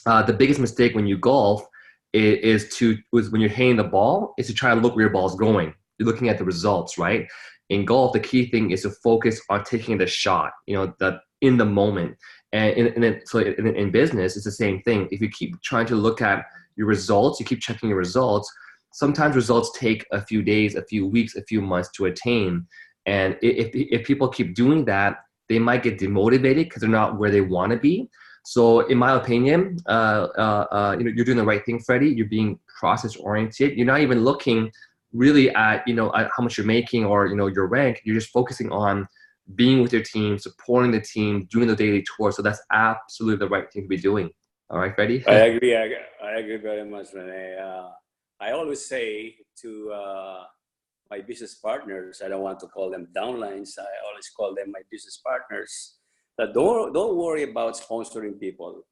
The biggest mistake when you golf is when you're hitting the ball is to try to look where your ball's going. You're looking at the results, right? In golf, the key thing is to focus on taking the shot, that in the moment. And in business, it's the same thing. If you keep trying to look at your results, you keep checking your results, sometimes results take a few days, a few weeks, a few months to attain. And if people keep doing that, they might get demotivated because they're not where they want to be. So in my opinion, you're doing the right thing, Freddie. You're being process oriented. You're not even looking really at, at how much you're making or, your rank. You're just focusing on being with your team, supporting the team, doing the daily tour. So that's absolutely the right thing to be doing. All right, Freddie? I agree. I agree very much, Renee. I always say to my business partners, I don't want to call them downlines. I always call them my business partners. That don't worry about sponsoring people.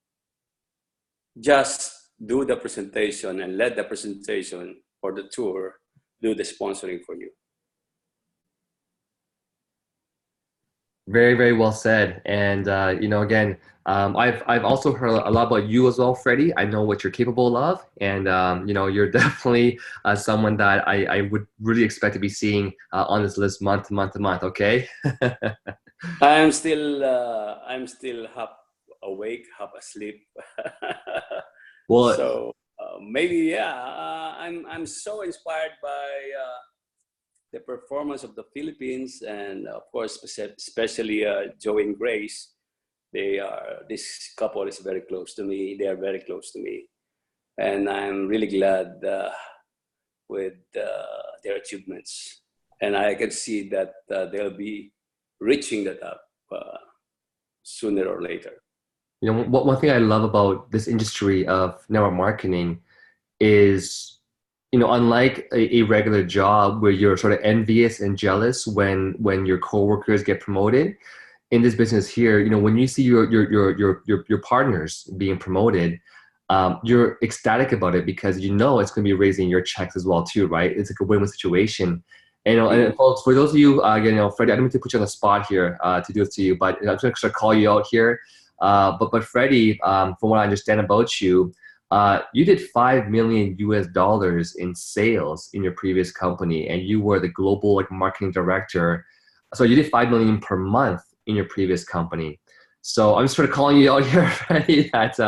Just do the presentation and let the presentation for the tour do the sponsoring for you. Very, very well said. And again, I've also heard a lot about you as well, Freddie. I know what you're capable of, and you're definitely someone that I would really expect to be seeing on this list month to month to month. Okay. I'm still half awake, half asleep. Well, so maybe yeah. I'm so inspired by the performance of the Philippines, and of course, especially Joe and Grace. This couple is very close to me. They are very close to me, and I'm really glad with their achievements. And I can see that they'll be reaching that up sooner or later. You know, one thing I love about this industry of network marketing is, you know, unlike a regular job where you're sort of envious and jealous when your coworkers get promoted, in this business here, you know, when you see your partners being promoted, you're ecstatic about it because you know it's going to be raising your checks as well too, right? It's like a win-win situation. And, you know, and folks, for those of you, you know, Freddie, I don't mean to put you on the spot here to do this to you, but I'm just going to call you out here. But Freddie, from what I understand about you, you did $5 million in sales in your previous company, and you were the global like marketing director. So you did 5 million per month in your previous company. So I'm just sort of calling you out here, Freddie, that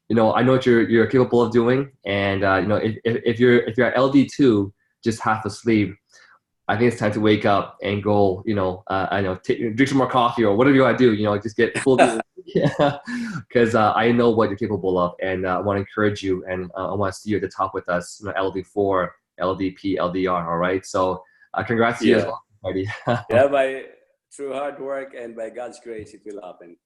you know, I know what you're capable of doing, and you know, if you're at LD2 just half asleep, I think it's time to wake up and go, you know, I know, drink some more coffee or whatever you want to do, you know, just get full. Yeah, because I know what you're capable of, and I want to encourage you, and I want to see you at the top with us, you know, LD4, LDP, LDR, all right? So congrats to you as well, Freddie. Yeah, by through hard work and by God's grace, it will happen.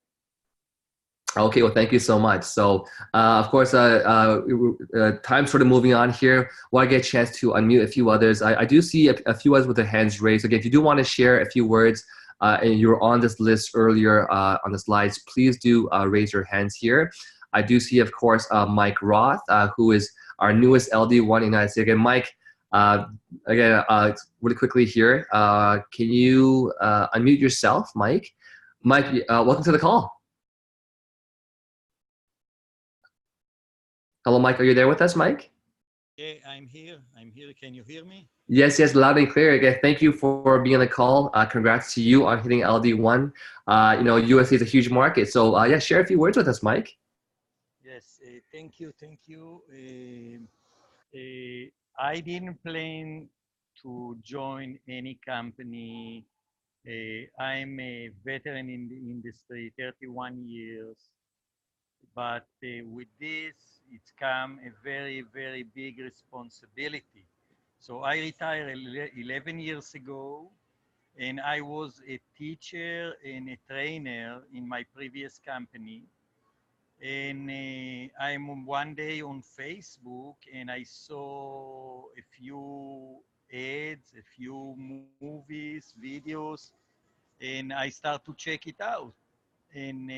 Okay, well, thank you so much. So, of course, time's sort of moving on here. Want to get a chance to unmute a few others. I do see a few others with their hands raised. Again, if you do want to share a few words, and you were on this list earlier on the slides, please do raise your hands here. I do see, of course, Mike Roth, who is our newest LD1 in the United States. Again, Mike, again, really quickly here, can you unmute yourself, Mike? Mike, welcome to the call. Hello, Mike. Are you there with us, Mike? Yeah, I'm here. I'm here. Can you hear me? Yes, yes, loud and clear. Again, thank you for being on the call. Congrats to you on hitting LD1. You know, USA is a huge market. So, yeah, share a few words with us, Mike. Yes, thank you. Thank you. I didn't plan to join any company. I'm a veteran in the industry, 31 years. But with this, it's come a very, very big responsibility. So I retired 11 years ago, and I was a teacher and a trainer in my previous company. And I'm one day on Facebook, and I saw a few ads, a few movies, videos, and I start to check it out. And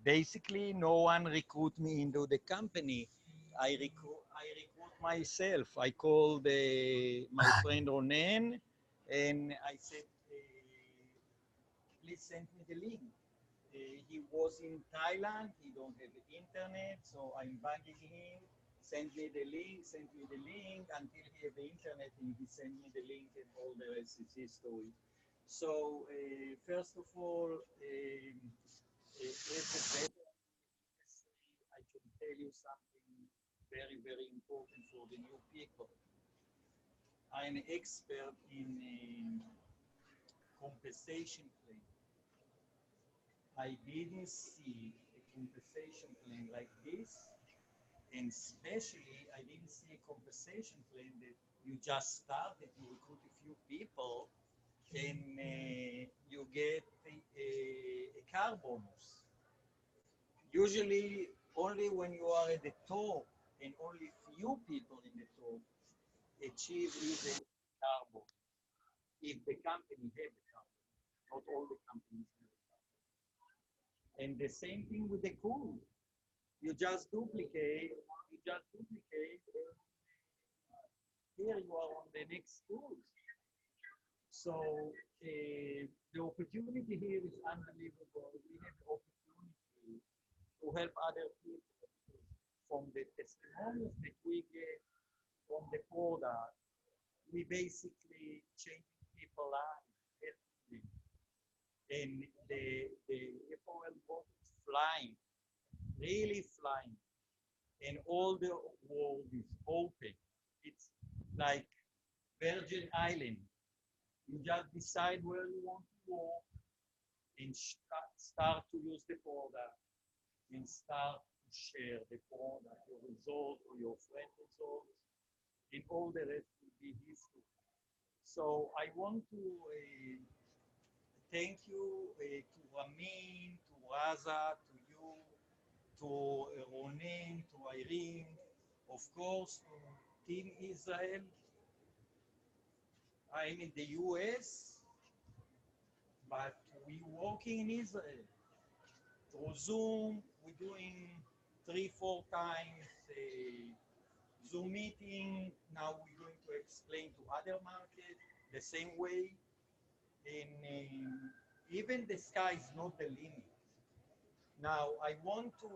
basically, no one recruit me into the company. I recruit myself. I called my friend Ronen, and I said, please send me the link. He was in Thailand. He don't have the internet, so I'm bugging him. Send me the link. Send me the link until he have the internet, and he sent me the link, and all the rest is history. So first of all, as a veteran industry, I can tell you something very, very important for the new people. I'm an expert in compensation plan. I didn't see a compensation plan like this, and especially I didn't see a compensation plan that you just started to recruit a few people and you get a car bonus. Usually, only when you are at the top and only few people in the top achieve even car bonus. If the company have a car bonus, not all the companies have a car bonus. And the same thing with the crew. You just duplicate, and here you are on the next cruise. So the opportunity here is unbelievable. We have the opportunity to help other people from the testimonials that we get from the product. We basically change people's lives, helping them. And the FOL boat is flying, really flying. and all the world is open. It's like Virgin Island. You just decide where you want to go and start to use the product and start to share the product, your result or your friend results, and all the rest will be history. So I want to thank you to Ramin, to Raza, to you, to Ronen, to Irene, of course, to Team Israel. I'm in the US, but we working in Israel. Through Zoom, we're doing 3, 4 times Zoom meeting. Now we're going to explain to other markets the same way. And even the sky is not the limit. Now, I want to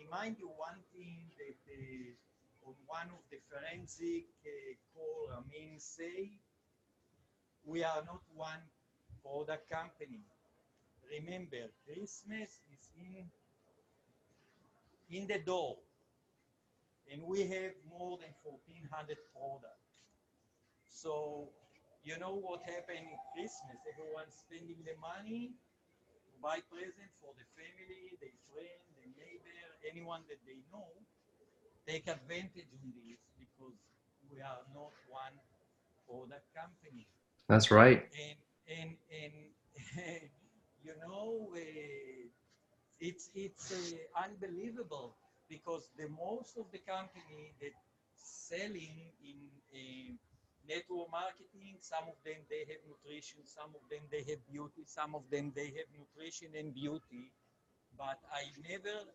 remind you one thing that on one of the forensic call, Ramin say, we are not one product company. Remember, Christmas is in the door, and we have more than 1,400 products. So, you know what happened in Christmas? Everyone's spending the money to buy presents for the family, their friend, their neighbor, anyone that they know. Take advantage on this because we are not one product company. That's right. And you know, it's unbelievable because the most of the company that selling in network marketing, some of them they have nutrition, some of them they have beauty, some of them they have nutrition and beauty, but I never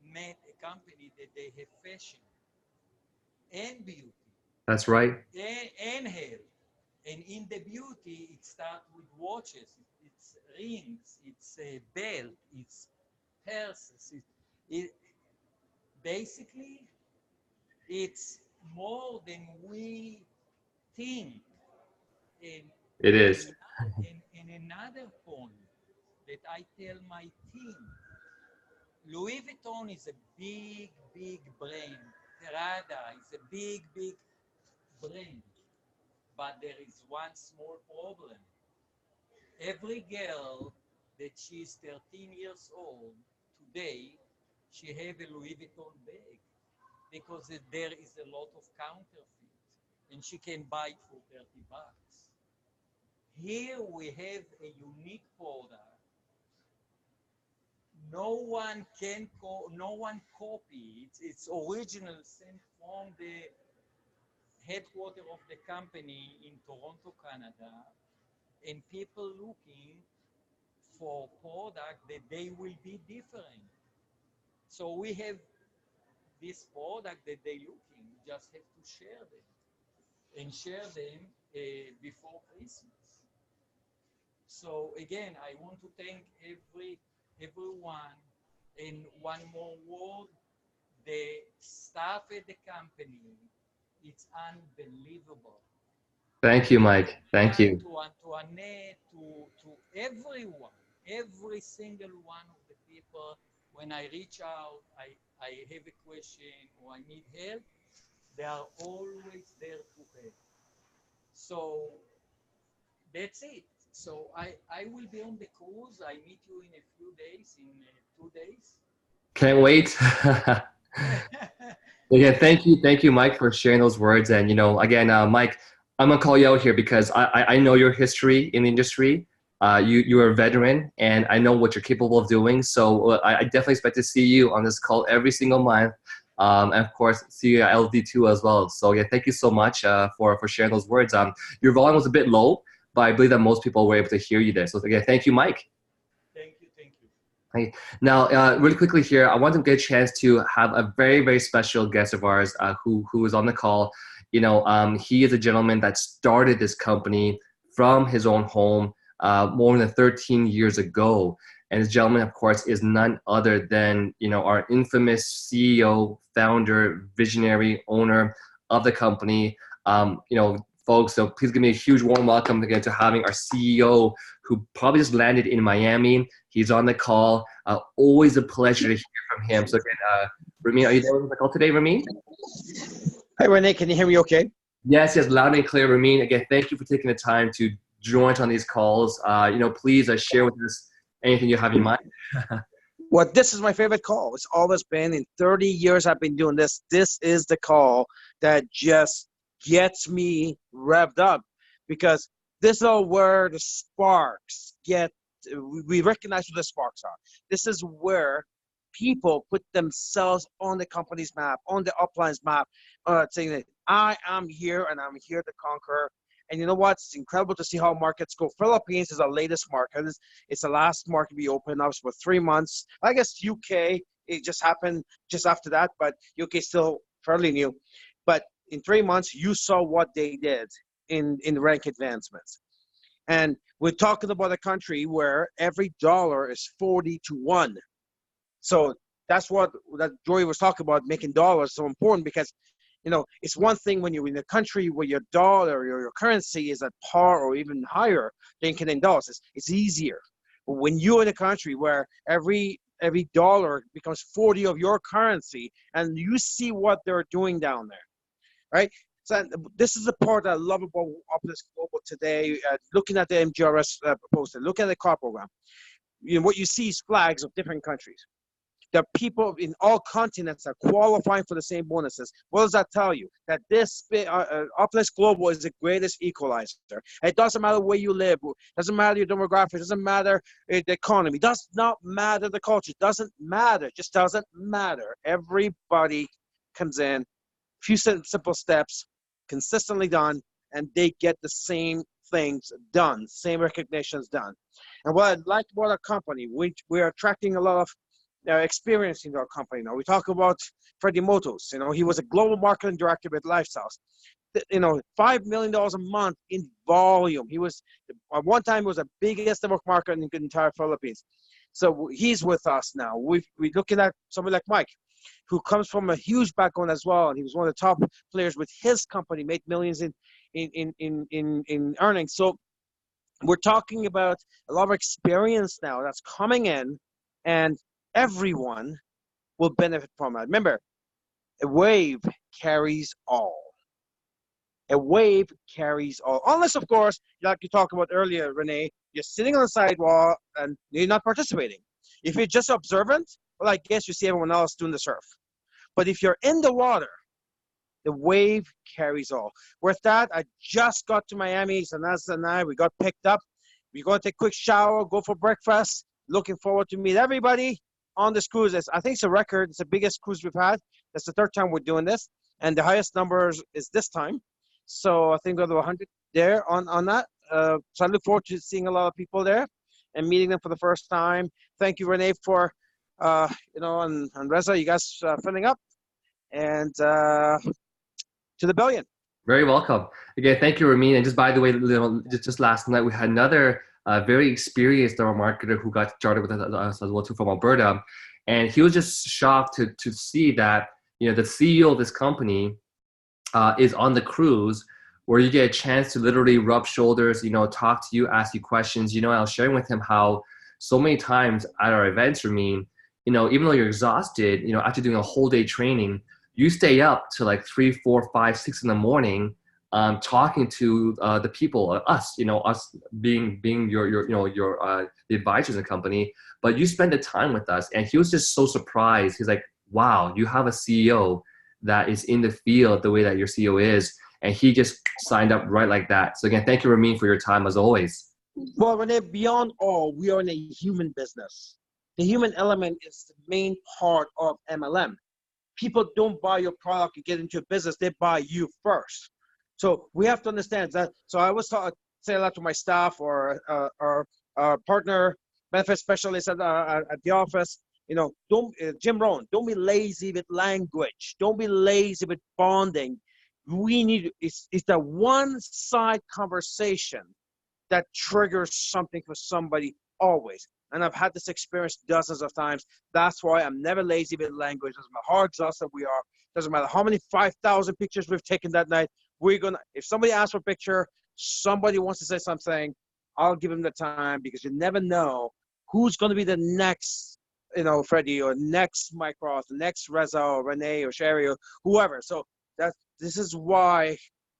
met a company that they have fashion and beauty That's right. and hair. And in the beauty, it starts with watches, it's rings, it's a belt, it's purses. It basically it's more than we think. And It and, is. and another point that I tell my team, Louis Vuitton is a big, big brand. Prada is a big, big brand. But there is one small problem. Every girl that she's 13 years old today, she have a Louis Vuitton bag because there is a lot of counterfeit and she can buy it for $30. Here we have a unique product. No one copy. It's original, sent from the headquarters of the company in Toronto, Canada, and people looking for product that they will be different. So we have this product that they looking. We just have to share them and share them before Christmas. So again, I want to thank everyone. And one more word, the staff at the company, it's unbelievable. Thank you, Mike. Thank you. To Annette, to everyone, every single one of the people, when I reach out, I have a question or I need help, they are always there to help. So that's it. So I will be on the cruise. I meet you in a few days, in 2 days. Can't wait. Yeah, thank you, Mike, for sharing those words. And again, Mike, I'm gonna call you out here because I know your history in the industry. You are a veteran, and I know what you're capable of doing. So I definitely expect to see you on this call every single month, and of course, see you at LD2 as well. So yeah, thank you so much for sharing those words. Your volume was a bit low, but I believe that most people were able to hear you there. So again, thank you, Mike. Thank you, thank you. Right. Now, really quickly here, I want to get a chance to have a very, very special guest of ours who is on the call. He is a gentleman that started this company from his own home more than 13 years ago. And this gentleman, of course, is none other than, our infamous CEO, founder, visionary, owner of the company. Folks, so please give me a huge warm welcome again to having our CEO who probably just landed in Miami. He's on the call. Always a pleasure to hear from him. So again, Ramin, are you there with the call today, Ramin? Hi, Renee. Can you hear me okay? Yes, loud and clear, Ramin. Again, thank you for taking the time to join us on these calls. Please share with us anything you have in mind. Well, this is my favorite call. It's always been in 30 years I've been doing this. This is the call that just gets me revved up because this is where the sparks get, we recognize what the sparks are. This is where people put themselves on the company's map, on the upline's map, saying that I am here and I'm here to conquer. And you know what? It's incredible to see how markets go. Philippines is our latest market. It's the last market we opened up for 3 months. I guess UK, it just happened just after that, but UK is still fairly new. But in 3 months, you saw what they did in rank advancements. And we're talking about a country where every dollar is 40 to 1. So that's what that Joey was talking about, making dollars so important because it's one thing when you're in a country where your dollar or your currency is at par or even higher than Canadian dollars. It's easier. But when you're in a country where every dollar becomes 40 of your currency and you see what they're doing down there, right? So this is the part that I love about Opulence Global today, looking at the MGRS proposal, look at the CAR program. What you see is flags of different countries. There are people in all continents that are qualifying for the same bonuses. What does that tell you? That this Opulence Global is the greatest equalizer. It doesn't matter where you live. It doesn't matter your demographics. It doesn't matter the economy. It does not matter the culture. It doesn't matter. It just doesn't matter. Everybody comes in, few simple steps, consistently done, and they get the same things done, same recognitions done. And what I like about our company, we're attracting a lot of experience in our company now. We talk about Freddie Motos. He was a global marketing director with Lifestyles. $5 million a month in volume. He was at one time was the biggest network marketer in the entire Philippines. So he's with us now. We're looking at somebody like Mike, who comes from a huge background as well, and he was one of the top players with his company, made millions in earnings. So we're talking about a lot of experience now that's coming in, and everyone will benefit from it. Remember, a wave carries all. A wave carries all. Unless, of course, like you talked about earlier, Renee, you're sitting on the sidewalk and you're not participating. If you're just observant, well, I guess you see everyone else doing the surf. But if you're in the water, the wave carries all. With that, I just got to Miami. Sanaz and I, we got picked up. We're going to take a quick shower, go for breakfast. Looking forward to meet everybody on this cruise. I think it's a record. It's the biggest cruise we've had. That's the third time we're doing this. And the highest numbers is this time. So I think we'll have 100 there on that. So I look forward to seeing a lot of people there and meeting them for the first time. Thank you, Renee, for, and Reza, you guys filling up. And to the billion. Very welcome. Again, thank you, Ramin. And just by the way, just last night, we had another very experienced marketer who got started with us as well too from Alberta, and he was just shocked to see that the CEO of this company is on the cruise, where you get a chance to literally rub shoulders, talk to you, ask you questions. I was sharing with him how so many times at our events, Ramin, even though you're exhausted, after doing a whole day training, you stay up to like 3, 4, 5, 6 in the morning. Talking to the people, us being your the advisors in the company, but you spend the time with us, and he was just so surprised. He's like, "Wow, you have a CEO that is in the field the way that your CEO is," and he just signed up right like that. So again, thank you, Ramin, for your time as always. Well, Renee, beyond all, we are in a human business. The human element is the main part of MLM. People don't buy your product and get into a business; they buy you first. So we have to understand that. So I always say that to my staff or our partner benefit specialist at the office. Don't Jim Rohn, don't be lazy with language. Don't be lazy with bonding. We need it's that one side conversation that triggers something for somebody always. And I've had this experience dozens of times. That's why I'm never lazy with language. Doesn't matter how exhausted we are. Doesn't matter how many 5,000 pictures we've taken that night. If somebody asks for a picture, somebody wants to say something, I'll give them the time, because you never know who's going to be the next Freddie, or next Mike Ross, next Reza, or Renee, or Sherry, or whoever. So this is why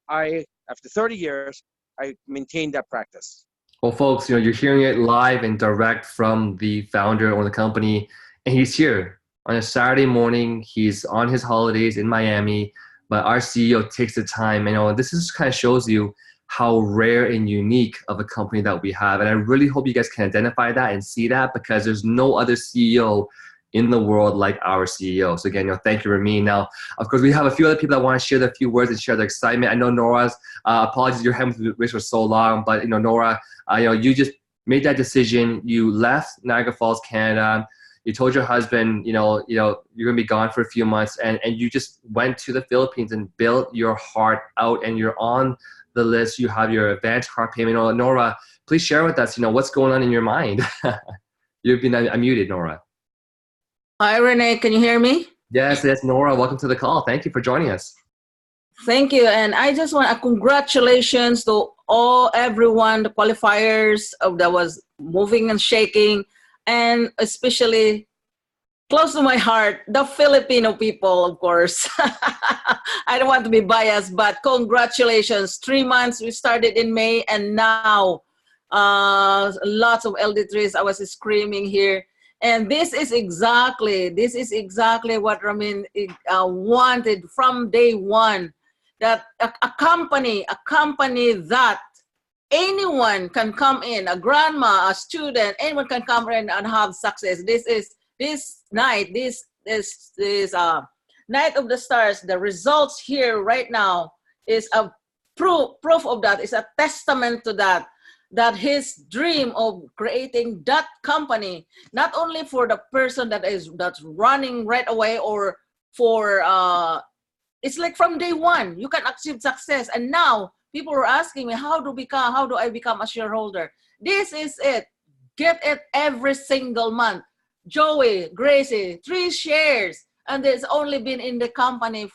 after 30 years, I maintain that practice. Well, folks, you're hearing it live and direct from the founder or the company, and he's here on a Saturday morning. He's on his holidays in Miami, but our CEO takes the time. This is kind of shows you how rare and unique of a company that we have. And I really hope you guys can identify that and see that, because there's no other CEO in the world like our CEO. So again, thank you, Ramin. Now, of course, we have a few other people that want to share their few words and share their excitement. I know Nora's, apologies, your hand was raised for so long, but Nora, you just made that decision. You left Niagara Falls, Canada. You told your husband, you're gonna be gone for a few months, and you just went to the Philippines and built your heart out, and you're on the list. You have your advance car payment. Nora, please share with us, what's going on in your mind. You've been unmuted, Nora. Hi, Renee. Can you hear me? Yes, Nora. Welcome to the call. Thank you for joining us. Thank you. And I just want to congratulations to everyone, the qualifiers that was moving and shaking, and especially close to my heart, the Filipino people, of course. I don't want to be biased, but congratulations. 3 months, we started in May, and now lots of LD3s. I was screaming here. And this is exactly what Ramin wanted from day one, that a company that anyone can come in, a grandma, a student, anyone can come in and have success. This night of the stars, the results here right now is a proof of that, is a testament to that his dream of creating that company, not only for the person that's running right away, or for it's like from day one you can achieve success. And now people are asking me, how do I become a shareholder? This is it. Get it every single month. Joey, Gracie, 3 shares, and it's only been in the company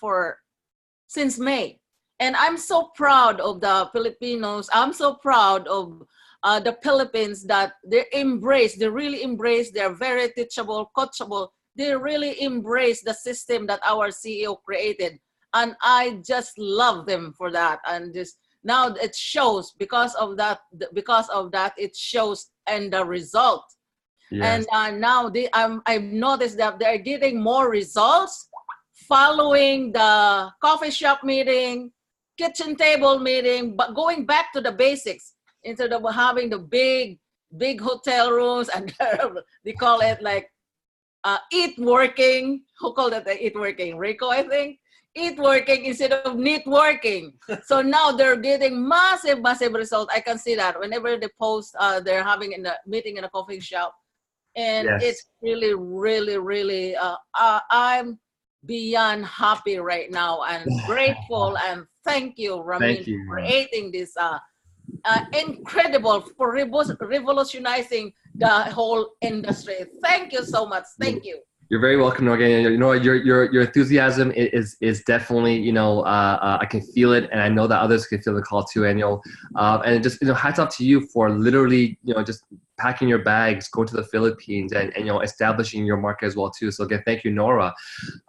since May. And I'm so proud of the Filipinos. I'm so proud of the Philippines, that they really embrace, they're very teachable, coachable. They really embrace the system that our CEO created. And I just love them for that. And now it shows because of that, it shows in the result. Yes. And now I've noticed that they're getting more results following the coffee shop meeting, kitchen table meeting, but going back to the basics instead of having the big hotel rooms, and they call it like eat working. Who called it eat working? Rico, I think. Eat working instead of neat working. So now they're getting massive results. I can see that whenever they post, they're having a meeting in a coffee shop, and yes, it's really I'm beyond happy right now and grateful. And thank you, Ramin, for creating this incredible, for revolutionizing the whole industry. Thank you so much. Thank you. You're very welcome, Morgan. Your enthusiasm is definitely, I can feel it, and I know that others can feel the call too. And just hats off to you for literally just packing your bags, go to the Philippines, and establishing your market as well too. So again, thank you, Nora.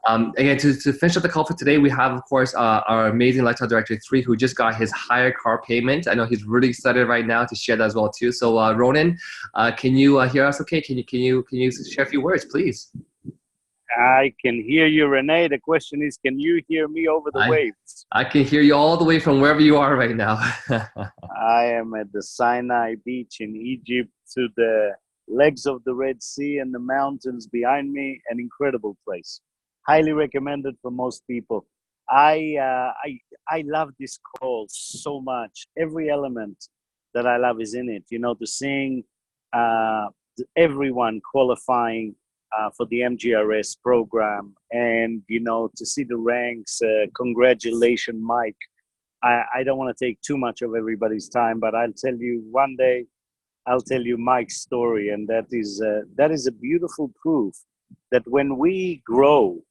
Again, to finish up the call for today, we have, of course, our amazing lifestyle director 3, who just got his higher car payment. I know he's really excited right now to share that as well too. So Ronan, can you hear us? Okay, can you share a few words, please? I can hear you, Renee. The question is, can you hear me over the waves? I can hear you all the way from wherever you are right now. I am at the Sinai beach in Egypt, to the legs of the Red Sea and the mountains behind me. An incredible place. Highly recommended for most people. I love this call so much. Every element that I love is in it. To seeing everyone qualifying for the MGRS program, and to see the ranks. Congratulations, Mike. I don't want to take too much of everybody's time, but I'll tell you one day, I'll tell you Mike's story, and that is a beautiful proof that when we grow,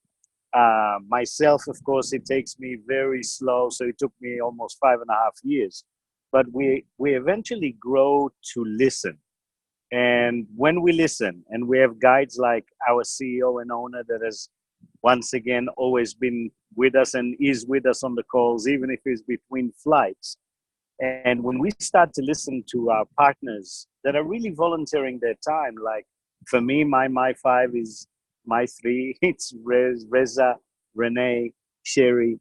myself, of course, it takes me very slow, so it took me almost 5.5 years, but we eventually grow to listen. And when we listen, and we have guides like our CEO and owner that has once again always been with us and is with us on the calls, even if it's between flights. And when we start to listen to our partners that are really volunteering their time, like for me, my five is my three. It's Reza, Renee, Sherry.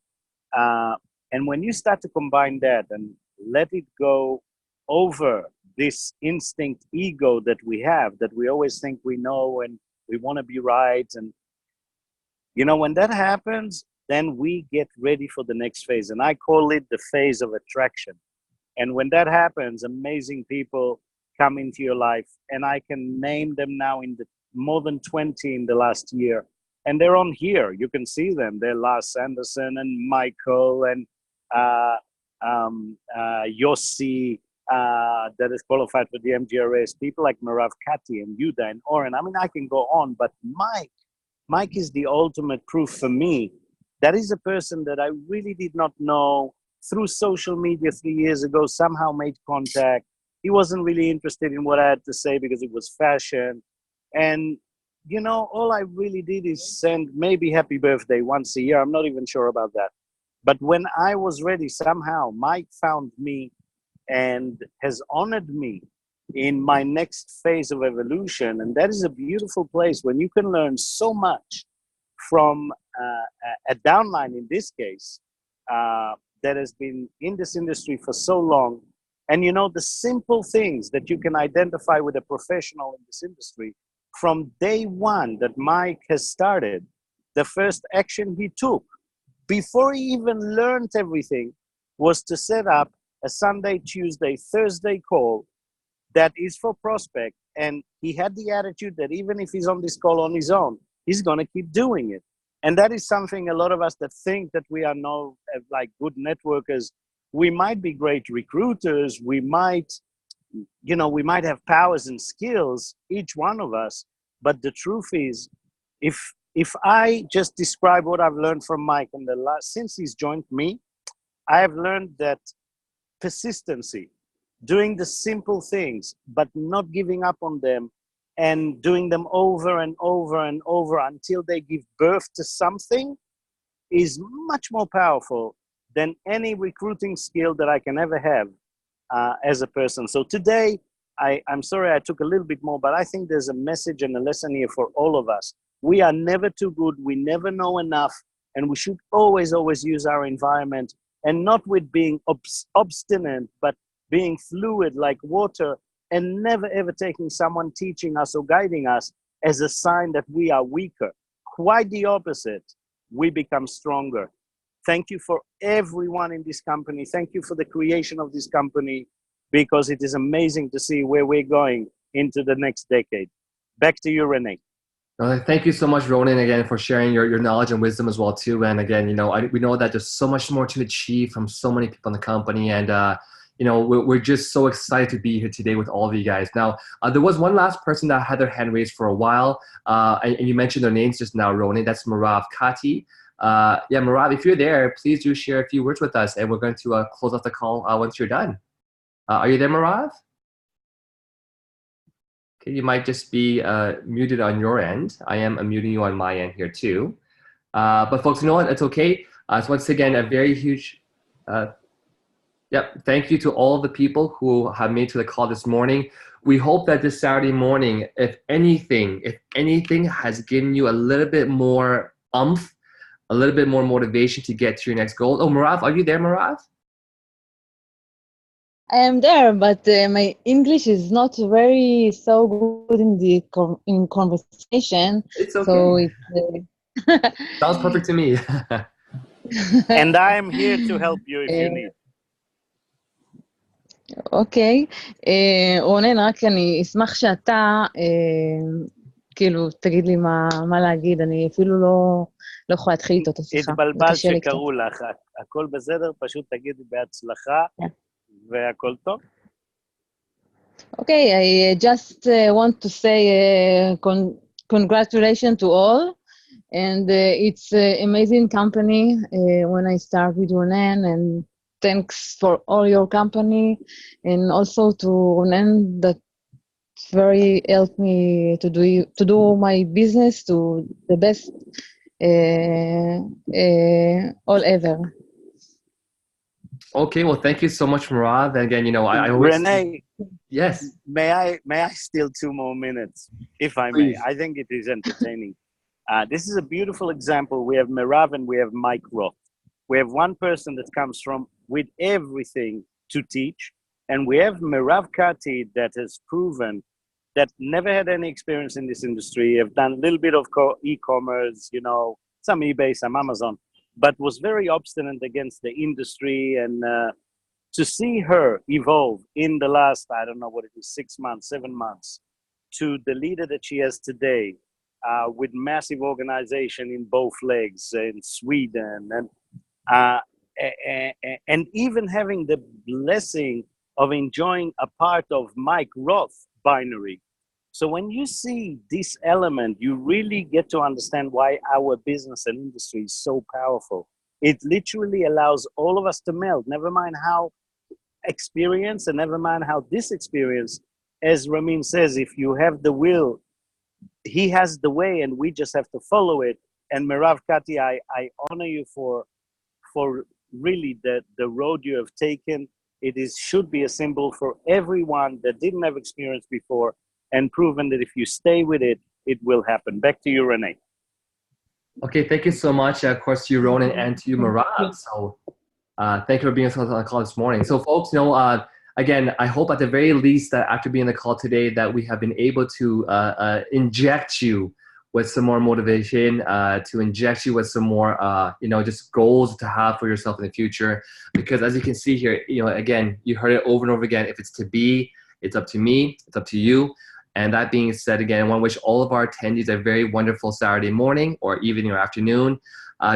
And when you start to combine that and let it go over this instinct ego that we have, that we always think we know and we want to be right. And, you know, when that happens, then we get ready for the next phase. And I call it the phase of attraction. And when that happens, amazing people come into your life. And I can name them now in the more than 20 in the last year. And they're on here. You can see them. They're Lars Anderson and Michael and Yossi, that is qualified for the MGRS. People like Marav Kati and Yuda and Oren. I mean, I can go on. But Mike is the ultimate proof for me. That is a person that I really did not know through social media 3 years ago, somehow made contact. He wasn't really interested in what I had to say because it was fashion. And, you know, all I really did is send maybe happy birthday once a year. I'm not even sure about that. But when I was ready, somehow Mike found me and has honored me in my next phase of evolution. And that is a beautiful place when you can learn so much from a downline in this case, that has been in this industry for so long. And you know, the simple things that you can identify with a professional in this industry from day one that Mike has started, the first action he took before he even learned everything was to set up a Sunday, Tuesday, Thursday call that is for prospect. And he had the attitude that even if he's on this call on his own, he's going to keep doing it. And that is something a lot of us that think that we are no like good networkers, we might be great recruiters, we might, you know, we might have powers and skills, each one of us. But the truth is, if I just describe what I've learned from Mike in the last, since he's joined me, I have learned that persistency, doing the simple things, but not giving up on them, and doing them over and over and over until they give birth to something is much more powerful than any recruiting skill that I can ever have as a person. So today, I'm sorry I took a little bit more, but I think there's a message and a lesson here for all of us. We are never too good. We never know enough. And we should always, always use our environment, and not with being obstinate, but being fluid like water, and never ever taking someone teaching us or guiding us as a sign that we are weaker. Quite the opposite. We become stronger. Thank you for everyone in this company. Thank you for the creation of this company, because it is amazing to see where we're going into the next decade. Back to you, Renee. Thank you so much, Ronan, again, for sharing your knowledge and wisdom as well, too. And again, you know, we know that there's so much more to achieve from so many people in the company. And, you know, we're just so excited to be here today with all of you guys. Now, there was one last person that had their hand raised for a while. And you mentioned their names just now, Ronan. That's Marav Kati. Yeah, Marav, if you're there, please do share a few words with us. And we're going to close off the call once you're done. Are you there, Marav? Okay, you might just be muted on your end. I am unmuting you on my end here too. But folks, you know what? It's okay. So once again, a very huge, thank you to all the people who have made to the call this morning. We hope that this Saturday morning, if anything has given you a little bit more oomph, a little bit more motivation to get to your next goal. Oh, Marav, are you there, Marav? I am there, but my English is not very so good in the in conversation. It's okay. So it's sounds perfect to me. And I am here to help you if you need. אוקיי, רונן, רק אני אשמח שאתה, כאילו, תגיד לי מה להגיד, אני אפילו לא יכולה להתחיל איתו את השיחה. התבלבלת שקראו לך, הכל בסדר, פשוט תגידי בהצלחה, והכל טוב. Okay, I just want to say congratulations to all, and it's an amazing company when I start with Ronen, and thanks for all your company, and also to Ronen that very helped me to do my business to the best all ever. Okay, well, thank you so much, Marav. And again, I always Renee, yes, may I steal 2 more minutes, if I may? please. I think it is entertaining. This is a beautiful example. We have Merav and we have Mike Roth. We have one person that comes from with everything to teach, and we have Merav Kati that has proven that never had any experience in this industry, have done a little bit of e-commerce, some eBay, some Amazon, but was very obstinate against the industry. And to see her evolve in the last, I don't know what it is, 6 months, 7 months, to the leader that she has today, with massive organization in both legs in Sweden, uh, and even having the blessing of enjoying a part of Mike Roth binary. So when you see this element, you really get to understand why our business and industry is so powerful. It literally allows all of us to meld, never mind how experienced and never mind how this experience, as Ramin says, if you have the will, he has the way and we just have to follow it. And Merav Kati, I honor you for really the road you have taken. It should be a symbol for everyone that didn't have experience before, and proven that if you stay with it, it will happen. Back to you, Renee. Okay, thank you so much, of course, to you, Ronan, and to you, Marav. So thank you for being on the call this morning. So folks, again, I hope at the very least that after being on the call today that we have been able to inject you with some more motivation, to inject you with some more, just goals to have for yourself in the future. Because as you can see here, again, you heard it over and over again, if it's to be, it's up to me, it's up to you. And that being said, again, I want to wish all of our attendees a very wonderful Saturday morning or evening or afternoon.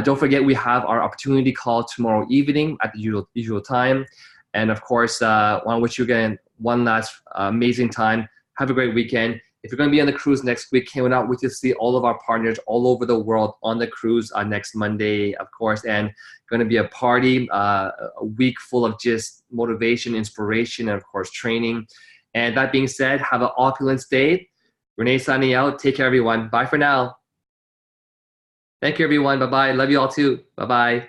Don't forget, we have our opportunity call tomorrow evening at the usual time. And of course, I want to wish you again one last amazing time. Have a great weekend. If you're going to be on the cruise next week, cannot wait to see all of our partners all over the world on the cruise next Monday, of course. And going to be a party, a week full of just motivation, inspiration, and of course, training. And that being said, have an opulence day. Renee signing out. Take care, everyone. Bye for now. Thank you, everyone. Bye-bye. Love you all too. Bye-bye.